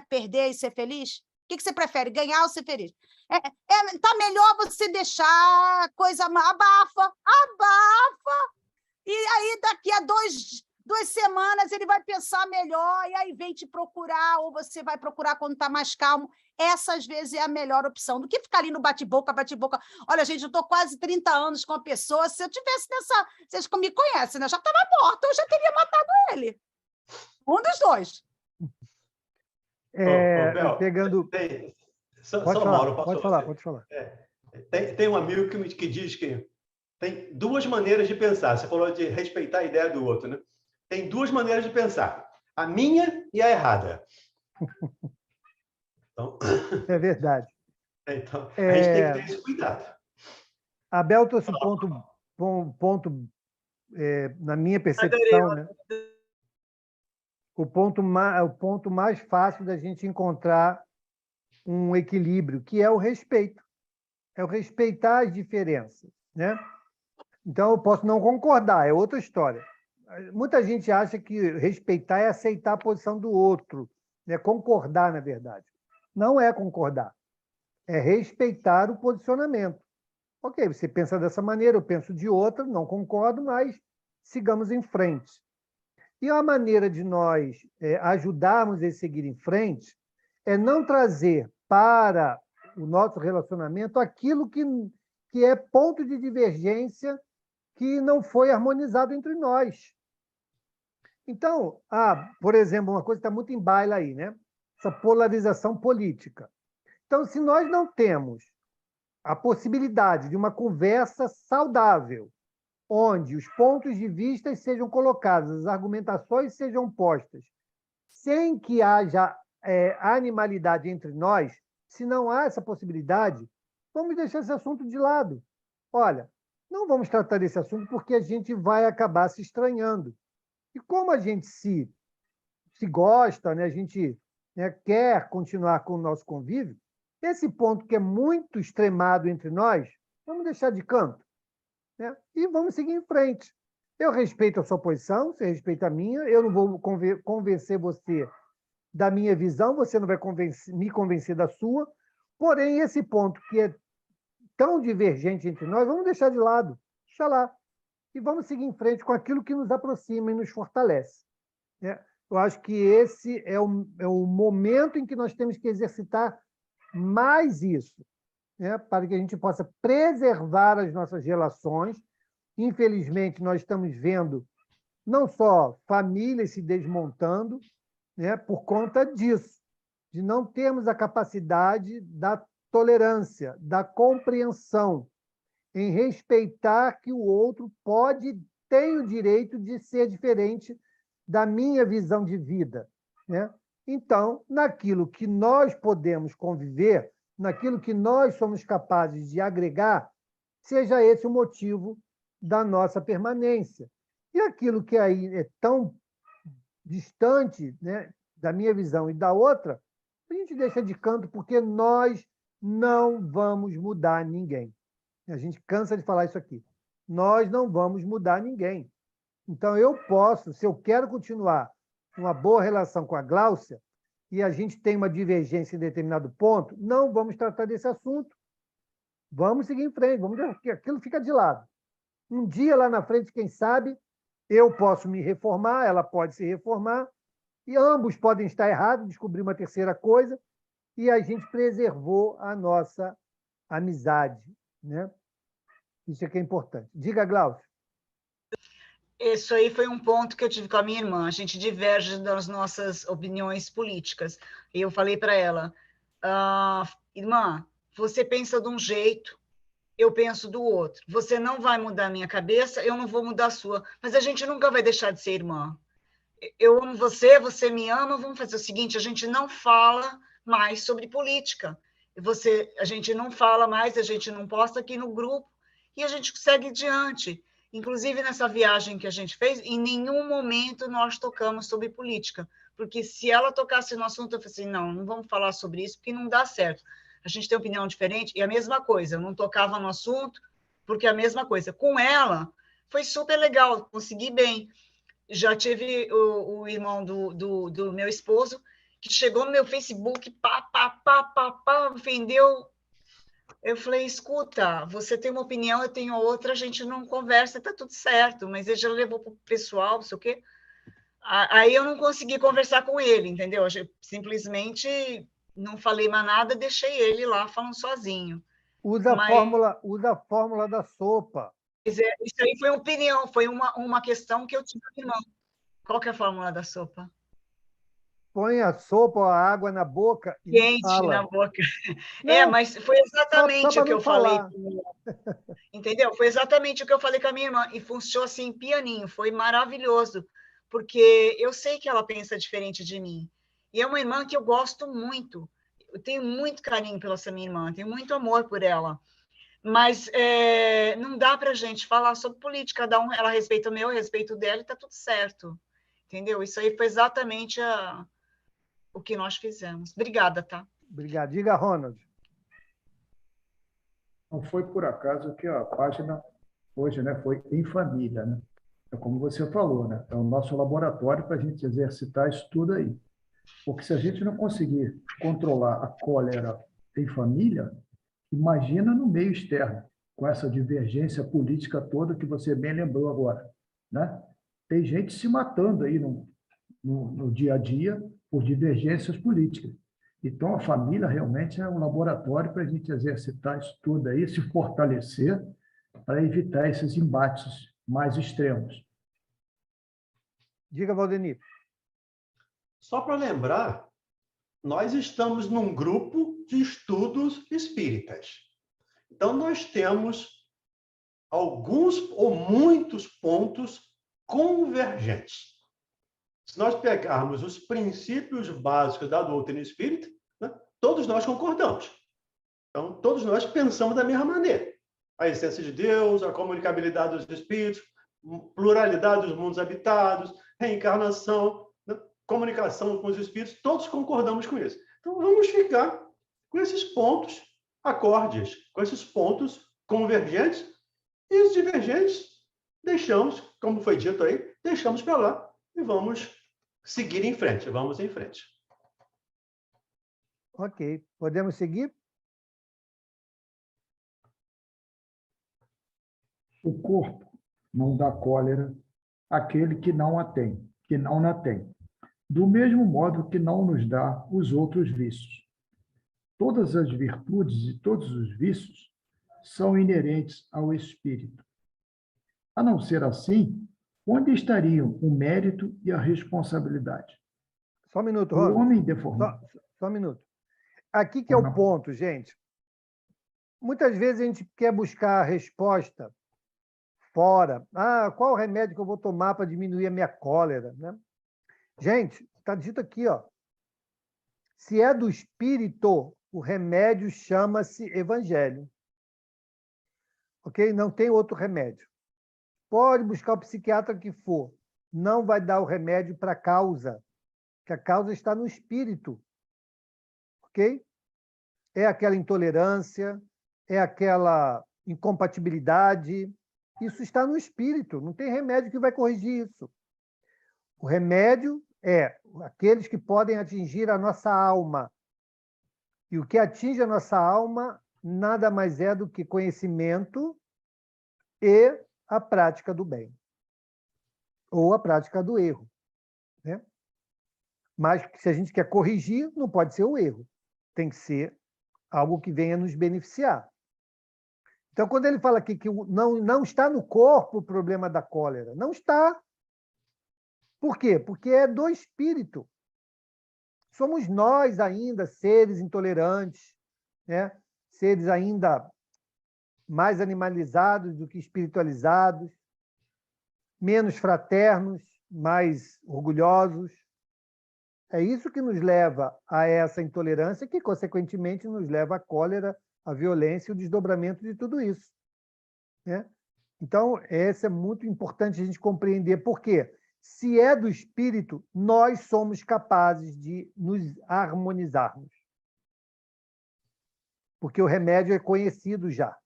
[SPEAKER 5] perder e ser feliz? O que você prefere, ganhar ou ser feliz? Tá melhor você deixar a coisa abafa, e aí daqui a duas semanas ele vai pensar melhor, e aí vem te procurar, ou você vai procurar quando está mais calmo. Essa, às vezes, é a melhor opção, do que ficar ali no bate-boca. Olha, gente, eu estou quase 30 anos com a pessoa, se eu tivesse nessa... Vocês me conhecem, né? Eu já estava morta, eu já teria matado ele. Um dos dois.
[SPEAKER 3] Bel,
[SPEAKER 1] Pegando... Pode falar.
[SPEAKER 3] Tem um amigo que diz que tem duas maneiras de pensar. Você falou de respeitar a ideia do outro, né? Tem duas maneiras de pensar. A minha e a errada. Então,
[SPEAKER 1] é verdade.
[SPEAKER 3] Então, a gente tem que ter esse cuidado.
[SPEAKER 1] A Bel trouxe um ponto na minha percepção, né? O ponto mais fácil da gente encontrar um equilíbrio, que é o respeito. É o respeitar as diferenças, né? Então, eu posso não concordar, é outra história. Muita gente acha que respeitar é aceitar a posição do outro, né? Concordar, na verdade. Não é concordar, é respeitar o posicionamento. Ok, você pensa dessa maneira, eu penso de outra, não concordo, mas sigamos em frente. E a maneira de nós ajudarmos a seguir em frente é não trazer para o nosso relacionamento aquilo que é ponto de divergência que não foi harmonizado entre nós. Então, por exemplo, uma coisa que está muito em baila aí, né? Essa polarização política. Então, se nós não temos a possibilidade de uma conversa saudável, onde os pontos de vista sejam colocados, as argumentações sejam postas, sem que haja animalidade entre nós, se não há essa possibilidade, vamos deixar esse assunto de lado. Olha, não vamos tratar desse assunto porque a gente vai acabar se estranhando. E como a gente se gosta, né, a gente quer continuar com o nosso convívio, esse ponto que é muito extremado entre nós, vamos deixar de canto, né? E vamos seguir em frente. Eu respeito a sua posição, você respeita a minha, eu não vou convencer você da minha visão, você não vai me convencer da sua, porém, esse ponto que é tão divergente entre nós, vamos deixar de lado, deixa lá, e vamos seguir em frente com aquilo que nos aproxima e nos fortalece, né? Eu acho que esse é o momento em que nós temos que exercitar mais isso, né? Para que a gente possa preservar as nossas relações. Infelizmente, nós estamos vendo não só famílias se desmontando, né, por conta disso, de não termos a capacidade da tolerância, da compreensão, em respeitar que o outro tem o direito de ser diferente da minha visão de vida, né? Então, naquilo que nós podemos conviver, naquilo que nós somos capazes de agregar, seja esse o motivo da nossa permanência. E aquilo que aí é tão distante, né, da minha visão e da outra, a gente deixa de canto porque nós não vamos mudar ninguém. A gente cansa de falar isso aqui. Nós não vamos mudar ninguém. Então, eu posso, se eu quero continuar uma boa relação com a Gláucia, e a gente tem uma divergência em determinado ponto, não vamos tratar desse assunto. Vamos seguir em frente, vamos ver que aquilo fica de lado. Um dia lá na frente, quem sabe, eu posso me reformar, ela pode se reformar, e ambos podem estar errados, descobrir uma terceira coisa, e a gente preservou a nossa amizade, né? Isso é que é importante. Diga, Gláucia.
[SPEAKER 6] Isso aí foi um ponto que eu tive com a minha irmã. A gente diverge das nossas opiniões políticas. E eu falei para ela, irmã, você pensa de um jeito, eu penso do outro. Você não vai mudar a minha cabeça, eu não vou mudar a sua. Mas a gente nunca vai deixar de ser irmã. Eu amo você, você me ama, vamos fazer o seguinte, a gente não fala mais sobre política. A gente não fala mais, a gente não posta aqui no grupo, e a gente segue adiante. Inclusive, nessa viagem que a gente fez, em nenhum momento nós tocamos sobre política, porque se ela tocasse no assunto, eu falei assim, não vamos falar sobre isso, porque não dá certo. A gente tem opinião diferente, e a mesma coisa, eu não tocava no assunto, porque a mesma coisa. Com ela, foi super legal, consegui bem. Já tive o irmão do meu esposo, que chegou no meu Facebook, ofendeu. Eu falei, escuta, você tem uma opinião, eu tenho outra, a gente não conversa, tá tudo certo, mas ele já levou para o pessoal, não sei o quê. Aí eu não consegui conversar com ele, entendeu? Eu simplesmente não falei mais nada, deixei ele lá falando sozinho.
[SPEAKER 1] Usa a fórmula da sopa.
[SPEAKER 6] Isso aí foi uma opinião, foi uma questão que eu tive com o irmão. Qual que é a fórmula da sopa?
[SPEAKER 1] Põe a sopa ou a água na boca e
[SPEAKER 6] Quente
[SPEAKER 1] fala.
[SPEAKER 6] na boca.
[SPEAKER 1] Não,
[SPEAKER 6] mas foi exatamente
[SPEAKER 1] só
[SPEAKER 6] o que eu falei.
[SPEAKER 1] falar.
[SPEAKER 6] Entendeu? Foi exatamente o que eu falei com a minha irmã. E funcionou assim, pianinho. Foi maravilhoso. Porque eu sei que ela pensa diferente de mim. E é uma irmã que eu gosto muito. Eu tenho muito carinho pela essa minha irmã. Tenho muito amor por ela. Mas não dá para a gente falar sobre política. Cada um, ela respeita o meu, eu respeito o dela e está tudo certo. Entendeu? Isso aí foi exatamente o que nós fizemos. Obrigada, tá?
[SPEAKER 1] Obrigado. Diga, Ronald.
[SPEAKER 2] Não foi por acaso que a página hoje, né, foi em família, né? É como você falou, né? É o nosso laboratório para a gente exercitar isso tudo aí. Porque se a gente não conseguir controlar a cólera em família, imagina no meio externo, com essa divergência política toda que você bem lembrou agora, né? Tem gente se matando aí no dia a dia por divergências políticas. Então, a família realmente é um laboratório para a gente exercitar isso tudo aí, se fortalecer para evitar esses embates mais extremos.
[SPEAKER 1] Diga, Valdemir.
[SPEAKER 3] Só para lembrar, nós estamos num grupo de estudos espíritas. Então, nós temos alguns ou muitos pontos convergentes. Se nós pegarmos os princípios básicos da doutrina espírita, né, todos nós concordamos. Então, todos nós pensamos da mesma maneira. A essência de Deus, a comunicabilidade dos espíritos, pluralidade dos mundos habitados, reencarnação, né, comunicação com os espíritos, todos concordamos com isso. Então, vamos ficar com esses pontos acordes, com esses pontos convergentes, e os divergentes deixamos, como foi dito aí, deixamos para lá e vamos seguir em frente, vamos em frente.
[SPEAKER 1] Ok, podemos seguir?
[SPEAKER 2] O corpo não dá cólera àquele que não a tem, que não a tem, do mesmo modo que não nos dá os outros vícios. Todas as virtudes e todos os vícios são inerentes ao espírito. A não ser assim, onde estariam o mérito e a responsabilidade?
[SPEAKER 1] Só um minuto,
[SPEAKER 2] O
[SPEAKER 1] Ronald.
[SPEAKER 2] homem deformado.
[SPEAKER 1] Só um minuto. Aqui que é o ponto, gente. Muitas vezes a gente quer buscar a resposta fora. Qual o remédio que eu vou tomar para diminuir a minha cólera, né? Gente, está dito aqui, ó. Se é do espírito, o remédio chama-se evangelho. Ok? Não tem outro remédio. Pode buscar o psiquiatra que for, não vai dar o remédio para a causa, que a causa está no espírito. Ok? É aquela intolerância, é aquela incompatibilidade. Isso está no espírito, não tem remédio que vai corrigir isso. O remédio é aqueles que podem atingir a nossa alma. E o que atinge a nossa alma nada mais é do que conhecimento e a prática do bem. Ou a prática do erro. Né? Mas se a gente quer corrigir, não pode ser o erro. Tem que ser algo que venha nos beneficiar. Então, quando ele fala aqui que não está no corpo o problema da cólera, não está. Por quê? Porque é do espírito. Somos nós ainda seres intolerantes, né? Seres ainda mais animalizados do que espiritualizados, menos fraternos, mais orgulhosos. É isso que nos leva a essa intolerância, que, consequentemente, nos leva à cólera, à violência e o desdobramento de tudo isso. Né? Então, esse é muito importante a gente compreender. Por quê? Se é do espírito, nós somos capazes de nos harmonizarmos. Porque o remédio é conhecido já.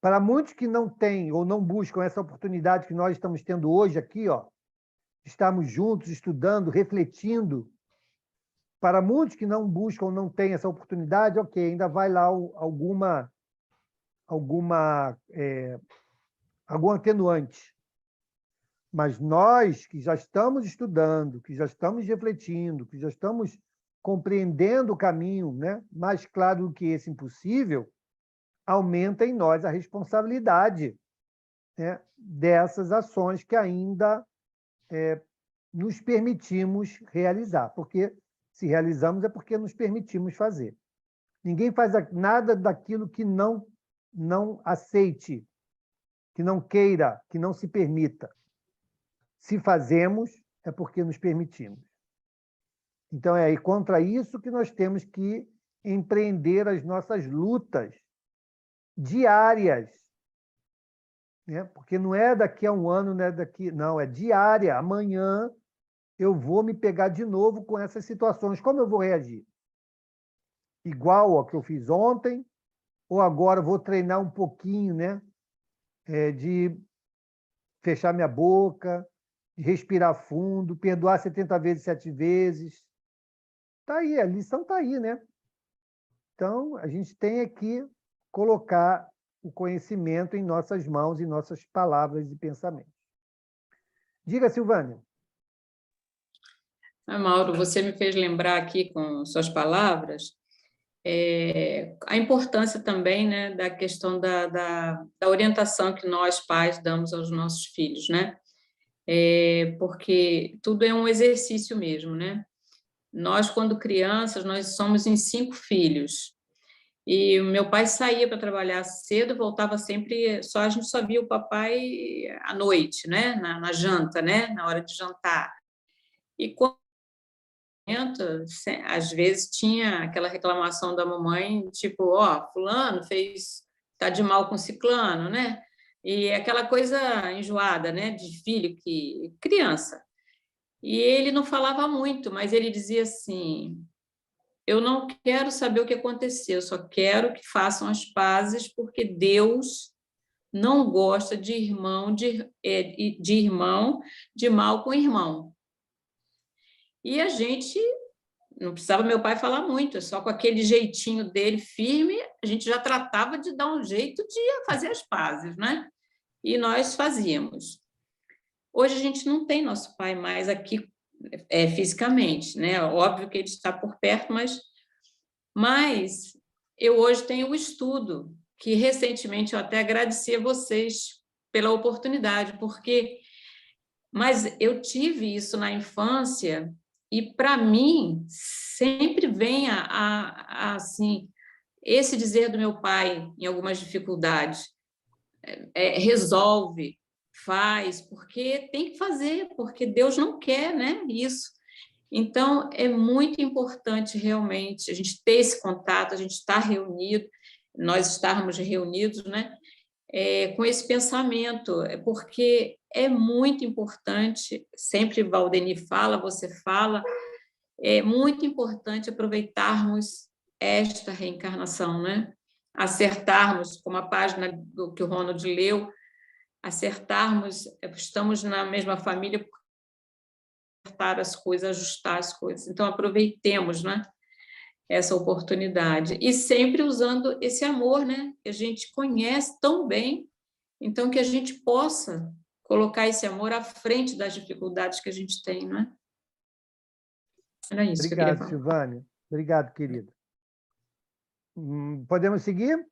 [SPEAKER 1] Para muitos que não têm ou não buscam essa oportunidade que nós estamos tendo hoje aqui, ó, estamos juntos, estudando, refletindo. Para muitos que não buscam ou não têm essa oportunidade, ok, ainda vai lá algum atenuante. Mas nós que já estamos estudando, que já estamos refletindo, que já estamos compreendendo o caminho, né, mais claro do que esse impossível, aumenta em nós a responsabilidade, né, dessas ações que ainda nos permitimos realizar. Porque se realizamos é porque nos permitimos fazer. Ninguém faz nada daquilo que não aceite, que não queira, que não se permita. Se fazemos, é porque nos permitimos. Então, é contra isso que nós temos que empreender as nossas lutas diárias. Né? Porque não é daqui a um ano, não, é diária. Amanhã eu vou me pegar de novo com essas situações. Como eu vou reagir? Igual ao que eu fiz ontem, ou agora vou treinar um pouquinho, né? De fechar minha boca, de respirar fundo, perdoar 70 vezes, 7 vezes. Está aí, a lição está aí, né? Então, a gente tem que colocar o conhecimento em nossas mãos, em nossas palavras e pensamentos. Diga, Silvânia.
[SPEAKER 4] Mauro, você me fez lembrar aqui com suas palavras a importância também, né, da questão da orientação que nós, pais, damos aos nossos filhos, né? Porque tudo é um exercício mesmo, né? Nós, quando crianças, nós somos em 5 filhos. E o meu pai saía para trabalhar cedo, voltava sempre, a gente só via o papai à noite, né? Na janta, né? Na hora de jantar. E quando às vezes tinha aquela reclamação da mamãe, tipo, fulano tá de mal com ciclano, né? E aquela coisa enjoada, né? De filho, criança. E ele não falava muito, mas ele dizia assim: eu não quero saber o que aconteceu, eu só quero que façam as pazes, porque Deus não gosta de irmão de mal com irmão. E a gente não precisava meu pai falar muito, só com aquele jeitinho dele firme, a gente já tratava de dar um jeito de fazer as pazes, né? E nós fazíamos. Hoje a gente não tem nosso pai mais aqui fisicamente, né? Óbvio que ele está por perto, mas eu hoje tenho o estudo, que recentemente eu até agradeci a vocês pela oportunidade, mas eu tive isso na infância. E, para mim, sempre vem assim, esse dizer do meu pai em algumas dificuldades, resolve, faz, porque tem que fazer, porque Deus não quer, né, isso. Então, é muito importante, realmente, a gente ter esse contato, a gente estar reunido, nós estarmos reunidos, né, com esse pensamento, porque é muito importante, sempre Valdeni fala, você fala, é muito importante aproveitarmos esta reencarnação, né? Acertarmos, como a página do que o Ronald leu, acertarmos, estamos na mesma família, acertar as coisas, ajustar as coisas. Então, aproveitemos, né, essa oportunidade. E sempre usando esse amor, né, que a gente conhece tão bem, então que a gente possa colocar esse amor à frente das dificuldades que a gente tem, não é? Era isso que eu queria
[SPEAKER 1] Obrigado,
[SPEAKER 4] falar.
[SPEAKER 1] Silvânia. Obrigado, querida. Podemos seguir?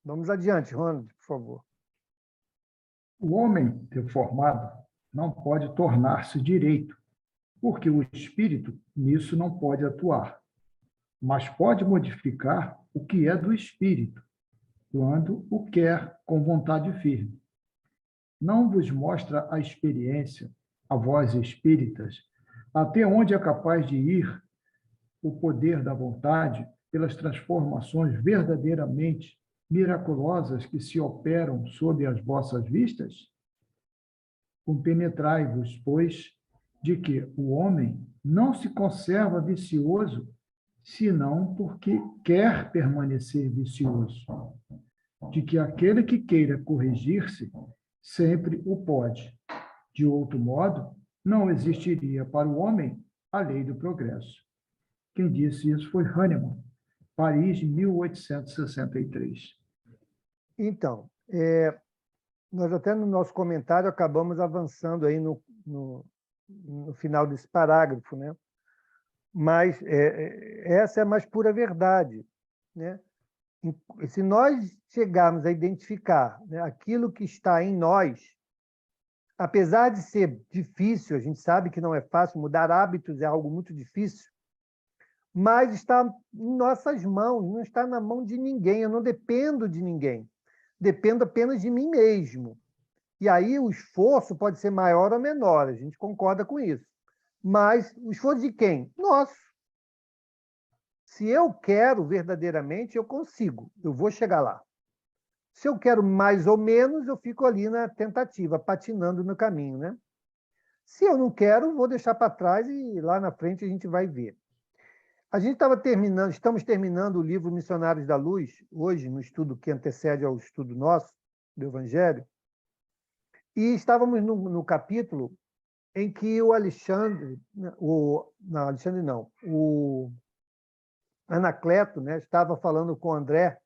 [SPEAKER 1] Vamos adiante, Ronald, por favor.
[SPEAKER 2] O homem deformado não pode tornar-se direito, porque o espírito nisso não pode atuar, mas pode modificar o que é do espírito, quando o quer com vontade firme. Não vos mostra a experiência, a vós espíritas, até onde é capaz de ir o poder da vontade pelas transformações verdadeiramente miraculosas que se operam sob as vossas vistas? Compenetrai-vos, pois, de que o homem não se conserva vicioso, senão porque quer permanecer vicioso, de que aquele que queira corrigir-se sempre o pode. De outro modo, não existiria para o homem a lei do progresso. Quem disse isso foi Hahnemann, Paris, 1863.
[SPEAKER 1] Então, nós até no nosso comentário acabamos avançando aí no final desse parágrafo, né? Mas essa é a mais pura verdade, né? Se nós chegarmos a identificar, né, aquilo que está em nós, apesar de ser difícil, a gente sabe que não é fácil, mudar hábitos é algo muito difícil, mas está em nossas mãos, não está na mão de ninguém, eu não dependo de ninguém, dependo apenas de mim mesmo. E aí o esforço pode ser maior ou menor, a gente concorda com isso. Mas o esforço de quem? Nosso. Se eu quero verdadeiramente, eu consigo, eu vou chegar lá. Se eu quero mais ou menos, eu fico ali na tentativa, patinando no caminho, né? Se eu não quero, vou deixar para trás e lá na frente a gente vai ver. A gente estamos terminando o livro Missionários da Luz, hoje, no estudo que antecede ao estudo nosso, do Evangelho, e estávamos no capítulo em que o Anacleto, né, estava falando com o André,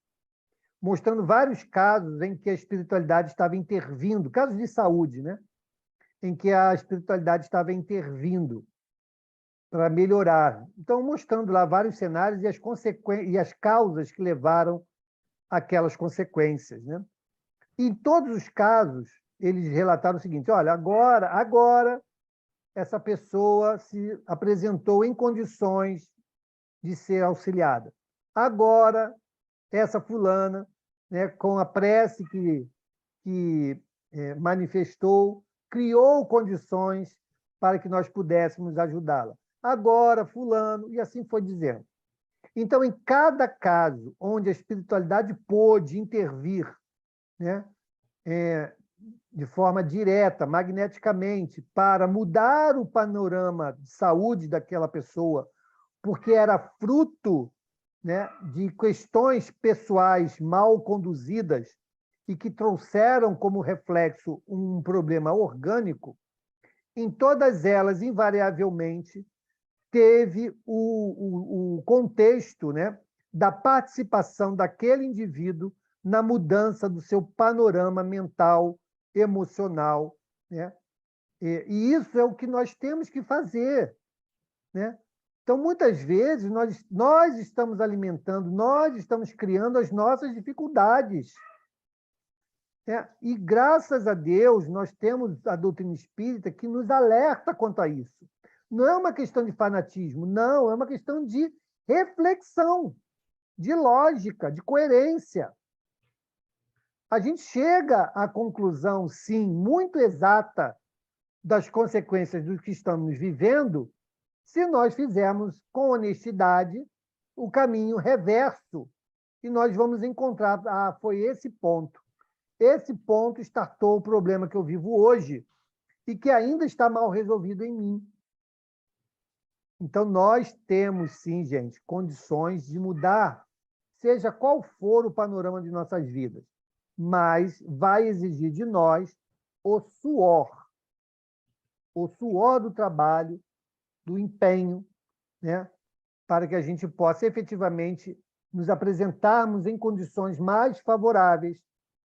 [SPEAKER 1] mostrando vários casos em que a espiritualidade estava intervindo, casos de saúde, né, em que a espiritualidade estava intervindo para melhorar. Então, mostrando lá vários cenários e as causas que levaram àquelas consequências, né? E em todos os casos, eles relataram o seguinte: olha, agora essa pessoa se apresentou em condições de ser auxiliada. Agora, essa fulana, né, com a prece que manifestou, criou condições para que nós pudéssemos ajudá-la. Agora, fulano, e assim foi dizendo. Então, em cada caso onde a espiritualidade pôde intervir, né, de forma direta, magneticamente, para mudar o panorama de saúde daquela pessoa, porque era fruto, né, de questões pessoais mal conduzidas e que trouxeram como reflexo um problema orgânico, em todas elas, invariavelmente, teve o contexto, né, da participação daquele indivíduo na mudança do seu panorama mental, emocional, né? E isso é o que nós temos que fazer, né? Então, muitas vezes, nós estamos alimentando, nós estamos criando as nossas dificuldades. E, graças a Deus, nós temos a doutrina espírita que nos alerta quanto a isso. Não é uma questão de fanatismo, não, é uma questão de reflexão, de lógica, de coerência. A gente chega à conclusão, sim, muito exata das consequências do que estamos vivendo se nós fizermos com honestidade o caminho reverso. E nós vamos encontrar, foi esse ponto. Esse ponto startou o problema que eu vivo hoje e que ainda está mal resolvido em mim. Então, nós temos, sim, gente, condições de mudar, seja qual for o panorama de nossas vidas, mas vai exigir de nós o suor do trabalho, do empenho, né? Para que a gente possa efetivamente nos apresentarmos em condições mais favoráveis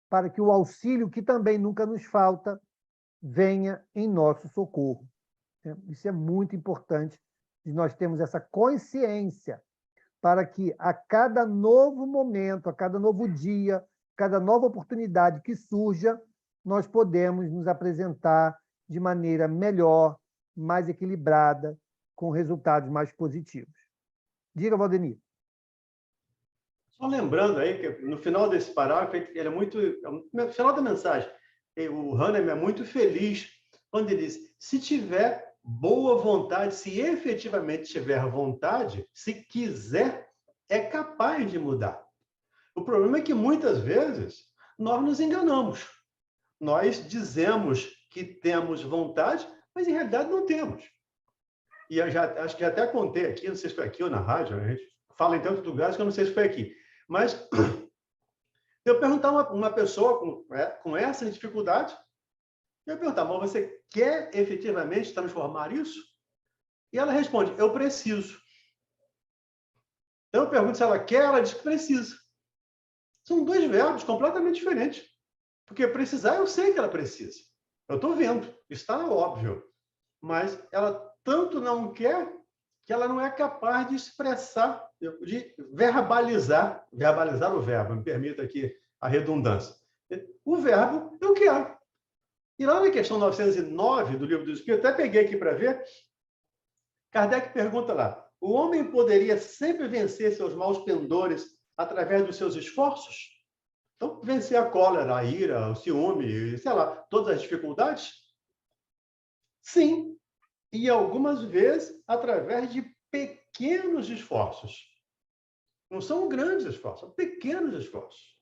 [SPEAKER 1] para que o auxílio, que também nunca nos falta, venha em nosso socorro. Isso é muito importante, de nós termos essa consciência para que a cada novo momento, a cada novo dia, cada nova oportunidade que surja, nós podemos nos apresentar de maneira melhor, mais equilibrada, com resultados mais positivos. Diga, Valdemir.
[SPEAKER 3] Só lembrando aí que no final desse parágrafo, ele é muito... No final da mensagem, o Hahnemann é muito feliz quando ele diz: se tiver boa vontade, se efetivamente tiver vontade, se quiser, é capaz de mudar. O problema é que, muitas vezes, nós nos enganamos. Nós dizemos que temos vontade, mas, em realidade, não temos. E eu já acho que até contei aqui, não sei se foi aqui ou na rádio, a gente fala em tantos lugares que eu não sei se foi aqui. Mas eu perguntar uma pessoa com essa dificuldade, eu perguntar: mas você quer efetivamente transformar isso? E ela responde: eu preciso. Então eu pergunto se ela quer, ela diz que precisa. São dois verbos completamente diferentes. Porque precisar, eu sei que ela precisa. Eu estou vendo, está óbvio. Mas ela tanto não quer que ela não é capaz de expressar, de verbalizar o verbo, me permita aqui a redundância. O verbo, eu quero. E lá na questão 909 do Livro dos Espíritos, até peguei aqui para ver, Kardec pergunta lá: o homem poderia sempre vencer seus maus pendores através dos seus esforços? Então, vencer a cólera, a ira, o ciúme, sei lá, todas as dificuldades? Sim. E algumas vezes através de pequenos esforços. Não são grandes esforços, são pequenos esforços.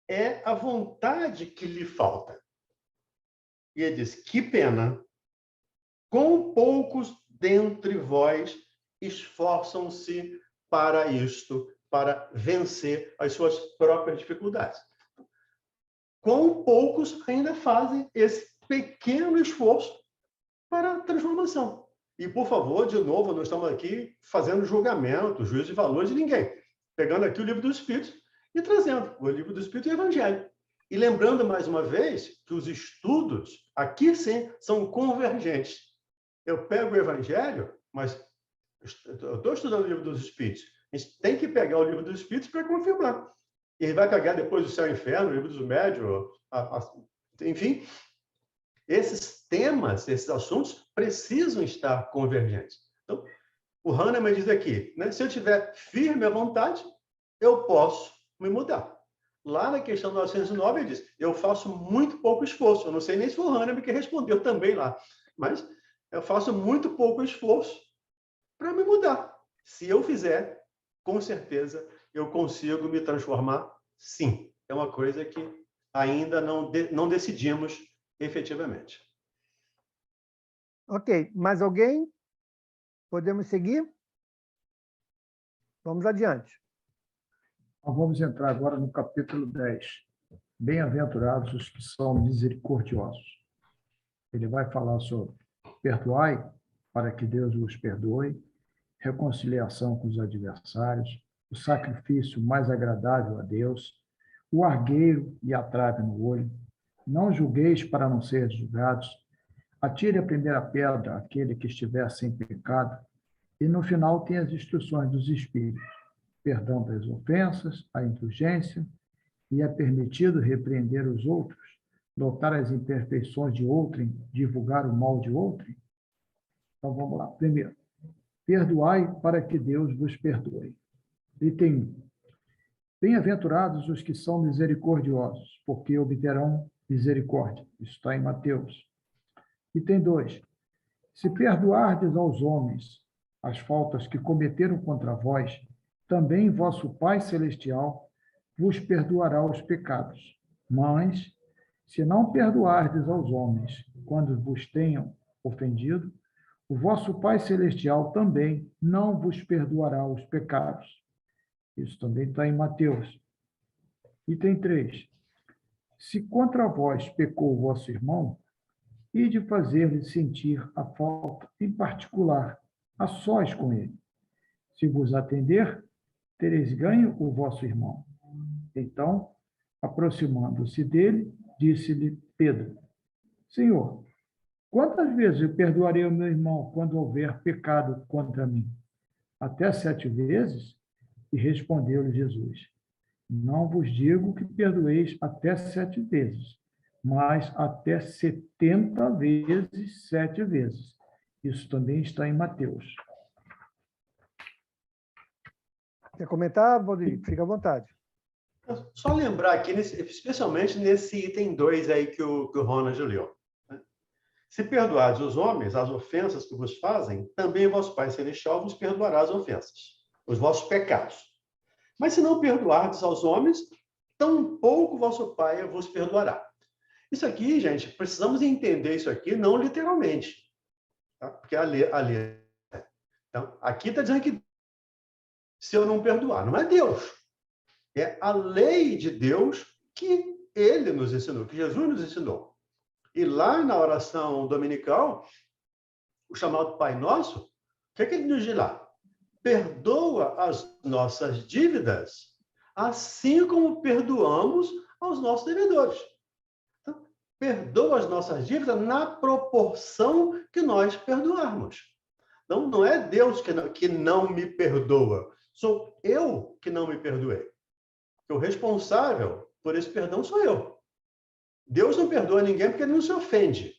[SPEAKER 3] É a vontade que lhe falta. E ele diz: que pena, quão poucos dentre vós esforçam-se para isto, para vencer as suas próprias dificuldades. Quão poucos ainda fazem esse pequeno esforço para a transformação. E, por favor, de novo, nós estamos aqui fazendo julgamento, juízo de valores de ninguém. Pegando aqui o Livro dos Espíritos e trazendo o Livro dos Espíritos e o Evangelho. E lembrando, mais uma vez, que os estudos, aqui sim, são convergentes. Eu pego o Evangelho, mas eu estou estudando o Livro dos Espíritos. A gente tem que pegar o Livro dos Espíritos para confirmar. E ele vai pegar depois o Céu e o Inferno, o Livro dos Médiuns, enfim... Esses temas, esses assuntos, precisam estar convergentes. Então, o Hahnemann diz aqui, né, se eu tiver firme à vontade, eu posso me mudar. Lá na questão 909, ele diz: eu faço muito pouco esforço. Eu não sei nem se foi o Hahnemann que respondeu também lá, mas eu faço muito pouco esforço para me mudar. Se eu fizer, com certeza, eu consigo me transformar, sim. É uma coisa que ainda não decidimos efetivamente.
[SPEAKER 1] Ok, mais alguém? Podemos seguir? Vamos adiante.
[SPEAKER 2] Nós vamos entrar agora no capítulo 10. Bem-aventurados os que são misericordiosos. Ele vai falar sobre perdoai para que Deus vos perdoe, reconciliação com os adversários, o sacrifício mais agradável a Deus, o argueiro e a trave no olho. Não julgueis para não seres julgados. Atire a primeira pedra àquele que estiver sem pecado. E no final tem as instruções dos Espíritos. Perdão das ofensas, a indulgência, e é permitido repreender os outros, notar as imperfeições de outrem, divulgar o mal de outrem. Então vamos lá. Primeiro, perdoai para que Deus vos perdoe. Item 1. Bem-aventurados os que são misericordiosos, porque obterão misericórdia. Isso está em Mateus. Item 2. Se perdoardes aos homens as faltas que cometeram contra vós, também vosso Pai Celestial vos perdoará os pecados. Mas, se não perdoardes aos homens quando vos tenham ofendido, o vosso Pai Celestial também não vos perdoará os pecados. Isso também está em Mateus. Item 3. Se contra vós pecou o vosso irmão, ide fazer-lhe sentir a falta, em particular, a sós com ele. Se vos atender, tereis ganho o vosso irmão. Então, aproximando-se dele, disse-lhe Pedro: Senhor, quantas vezes eu perdoarei o meu irmão quando houver pecado contra mim? Até 7 vezes? E respondeu-lhe Jesus: Não vos digo que perdoeis até 7 vezes, mas até 70 vezes 7 vezes. Isso também está em Mateus.
[SPEAKER 1] Quer comentar, Valdir? Fica à vontade.
[SPEAKER 3] Só lembrar aqui, especialmente nesse item 2 aí que o Ronald leu. Né? Se perdoardes os homens as ofensas que vos fazem, também vosso Pai Celestial vos perdoará as ofensas, os vossos pecados. Mas se não perdoardes aos homens, tampouco vosso Pai vos perdoará. Isso aqui, gente, precisamos entender isso aqui não literalmente. Tá? Porque então, aqui está dizendo que se eu não perdoar, não é Deus. É a lei de Deus que ele nos ensinou, que Jesus nos ensinou. E lá na oração dominical, o chamado Pai Nosso, o que é que ele nos diz lá? Perdoa as nossas dívidas, assim como perdoamos aos nossos devedores. Então, perdoa as nossas dívidas na proporção que nós perdoarmos. Então, não é Deus que não me perdoa, sou eu que não me perdoei. O responsável por esse perdão sou eu. Deus não perdoa ninguém porque ele não se ofende.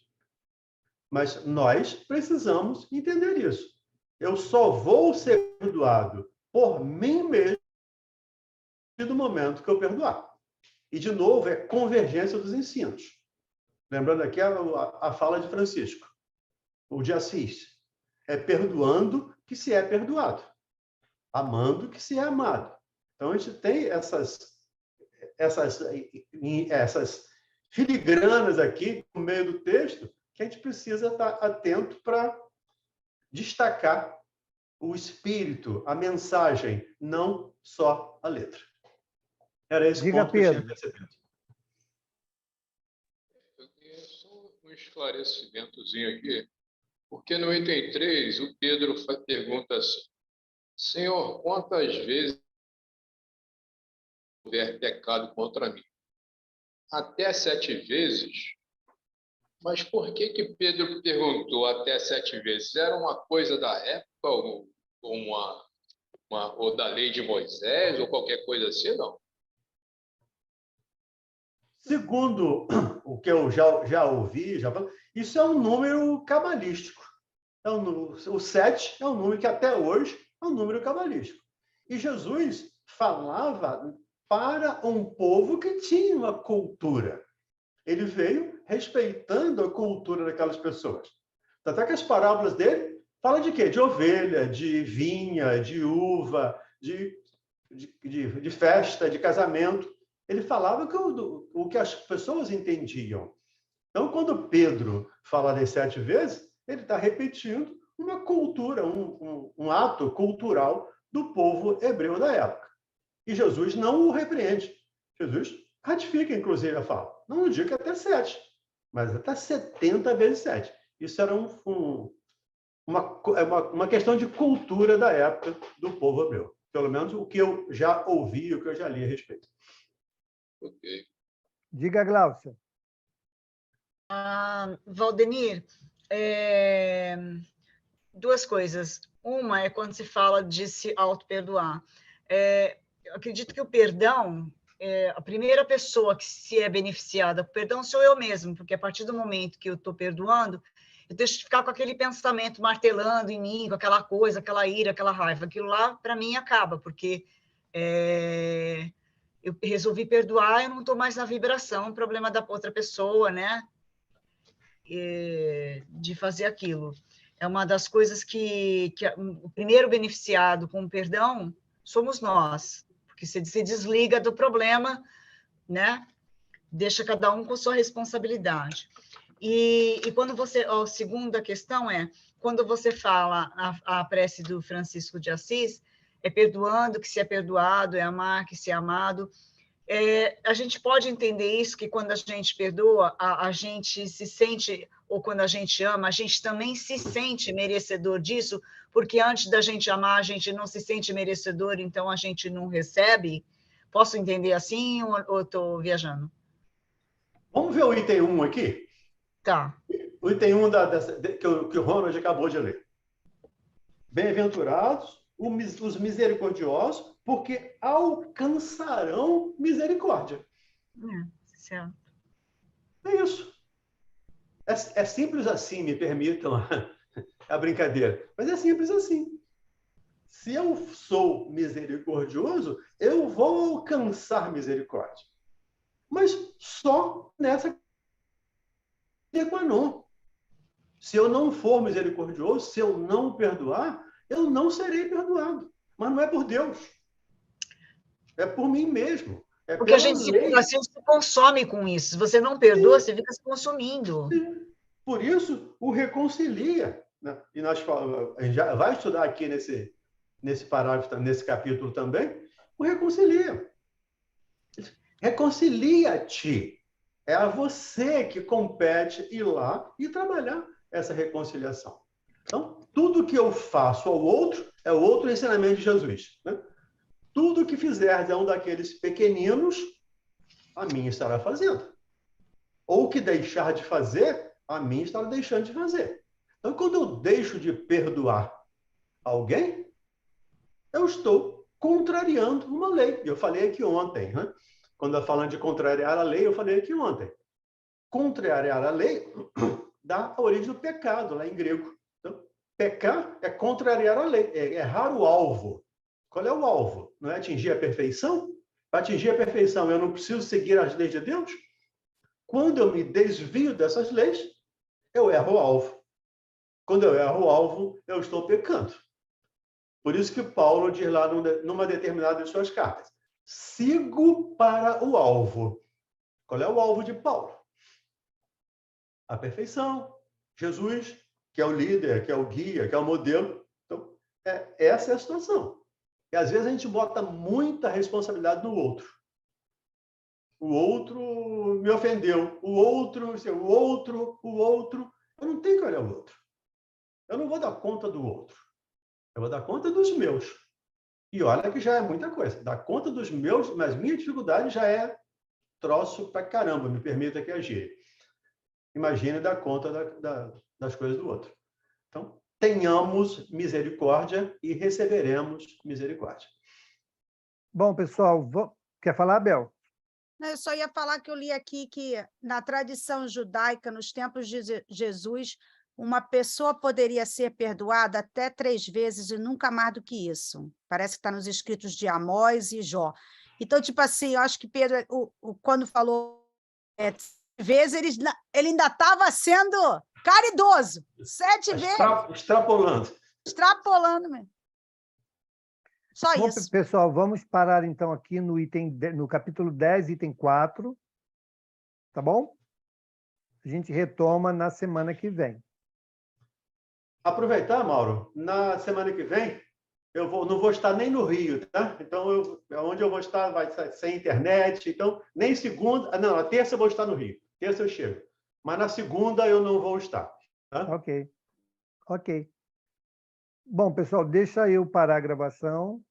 [SPEAKER 3] Mas nós precisamos entender isso. Eu só vou ser perdoado por mim mesmo no momento que eu perdoar. E, de novo, é convergência dos ensinos. Lembrando aqui a fala de Francisco, o de Assis. É perdoando que se é perdoado. Amando que se é amado. Então, a gente tem essas filigranas aqui no meio do texto que a gente precisa estar atento para destacar o espírito, a mensagem, não só a letra. Era esse
[SPEAKER 1] Diga,
[SPEAKER 3] ponto que eu tinha
[SPEAKER 1] Pedro.
[SPEAKER 3] percebido.
[SPEAKER 7] Eu queria só um esclarecimentozinho aqui, porque no item 3, o Pedro pergunta assim: Senhor, quantas vezes houver pecado contra mim? Até 7 vezes? Mas por que Pedro perguntou até 7 vezes? Era uma coisa da época, ou da lei de Moisés, ou qualquer coisa assim, não?
[SPEAKER 3] Segundo o que eu já ouvi, isso é um número cabalístico. O 7 é um número que até hoje é um número cabalístico. E Jesus falava para um povo que tinha uma cultura. Ele veio respeitando a cultura daquelas pessoas. Até que as parábolas dele falam de quê? De ovelha, de vinha, de uva, de festa, de casamento. Ele falava o que as pessoas entendiam. Então, quando Pedro fala das 7 vezes, ele está repetindo uma cultura, um ato cultural do povo hebreu da época. E Jesus não o repreende. Jesus ratifica, inclusive, a fala. Não diga até 7, mas até 70 vezes 7. Isso era uma questão de cultura da época do povo hebreu. Pelo menos o que eu já ouvi, o que eu já li a respeito.
[SPEAKER 7] Ok.
[SPEAKER 1] Diga, Gláucia.
[SPEAKER 6] Valdemir, duas coisas. Uma é quando se fala de se auto-perdoar. Eu acredito que o perdão, a primeira pessoa que se é beneficiada com o perdão sou eu mesmo, porque a partir do momento que eu estou perdoando, eu deixo de ficar com aquele pensamento martelando em mim, com aquela coisa, aquela ira, aquela raiva. Aquilo lá, para mim, acaba, porque eu resolvi perdoar, eu não estou mais na vibração, problema da outra pessoa, né? de fazer aquilo. É uma das coisas que o primeiro beneficiado com o perdão somos nós, porque você se desliga do problema, né? Deixa cada um com sua responsabilidade. E quando você... A segunda questão é, quando você fala a prece do Francisco de Assis, é perdoando que se é perdoado, é amar que se é amado. A gente pode entender isso, que quando a gente perdoa, a gente se sente, ou quando a gente ama, a gente também se sente merecedor disso, porque antes da gente amar, a gente não se sente merecedor, então a gente não recebe. Posso entender assim ou estou viajando?
[SPEAKER 3] Vamos ver o item 1 aqui?
[SPEAKER 6] Tá.
[SPEAKER 3] O item 1 que o Ronald acabou de ler. Bem-aventurados os misericordiosos, porque alcançarão misericórdia.
[SPEAKER 6] Certo.
[SPEAKER 3] É isso. É simples assim, me permitam a brincadeira. Mas é simples assim. Se eu sou misericordioso, eu vou alcançar misericórdia. Mas só nessa equanon. Se eu não for misericordioso, se eu não perdoar, eu não serei perdoado. Mas não é por Deus. É por mim mesmo.
[SPEAKER 6] Porque a gente se consome com isso. Se você não perdoa, você fica se consumindo.
[SPEAKER 3] Sim. Por isso, o reconcilia. Né? E a gente já vai estudar aqui nesse parágrafo, nesse capítulo também, o reconcilia. Reconcilia-te. É a você que compete ir lá e trabalhar essa reconciliação. Então, tudo que eu faço ao outro é o outro ensinamento de Jesus. Né? Tudo que fizerdes a um daqueles pequeninos, a mim estará fazendo. Ou que deixar de fazer, a mim estará deixando de fazer. Então, quando eu deixo de perdoar alguém, eu estou contrariando uma lei. Eu falei aqui ontem, né? Quando eu falando de contrariar a lei, eu falei aqui ontem. Contrariar a lei dá a origem do pecado, lá em grego. Então, pecar é contrariar a lei, é errar o alvo. Qual é o alvo? Não é atingir a perfeição? Para atingir a perfeição, eu não preciso seguir as leis de Deus? Quando eu me desvio dessas leis, eu erro o alvo. Quando eu erro o alvo, eu estou pecando. Por isso que Paulo diz lá numa determinada de suas cartas, sigo para o alvo. Qual é o alvo de Paulo? A perfeição. Jesus, que é o líder, que é o guia, que é o modelo. Então, essa é a situação. E às vezes a gente bota muita responsabilidade no outro. O outro me ofendeu. O outro. Eu não tenho que olhar o outro. Eu não vou dar conta do outro. Eu vou dar conta dos meus. E olha que já é muita coisa. Dar conta dos meus, mas minha dificuldade já é troço pra caramba, me permita que agir. Imagine dar conta das coisas do outro. Então, tenhamos misericórdia e receberemos misericórdia.
[SPEAKER 1] Bom, pessoal, quer falar, Bel?
[SPEAKER 5] Eu só ia falar que eu li aqui que, na tradição judaica, nos tempos de Jesus, uma pessoa poderia ser perdoada até 3 vezes e nunca mais do que isso. Parece que está nos escritos de Amós e Jó. Então, tipo assim, eu acho que Pedro, quando falou 7 vezes, ele ainda estava sendo caridoso. 7 vezes.
[SPEAKER 3] Extrapolando.
[SPEAKER 5] Extrapolando mesmo. Só
[SPEAKER 1] Bom,
[SPEAKER 5] isso.
[SPEAKER 1] pessoal, vamos parar então aqui no capítulo 10, item 4. Tá bom? A gente retoma na semana que vem.
[SPEAKER 3] Aproveitar, Mauro, na semana que vem, não vou estar nem no Rio, tá? Então, onde eu vou estar vai ser sem internet. Então, nem segunda... Não, na terça eu vou estar no Rio. Terça eu chego. Mas na segunda eu não vou estar. Tá?
[SPEAKER 1] Ok. Bom, pessoal, deixa eu parar a gravação.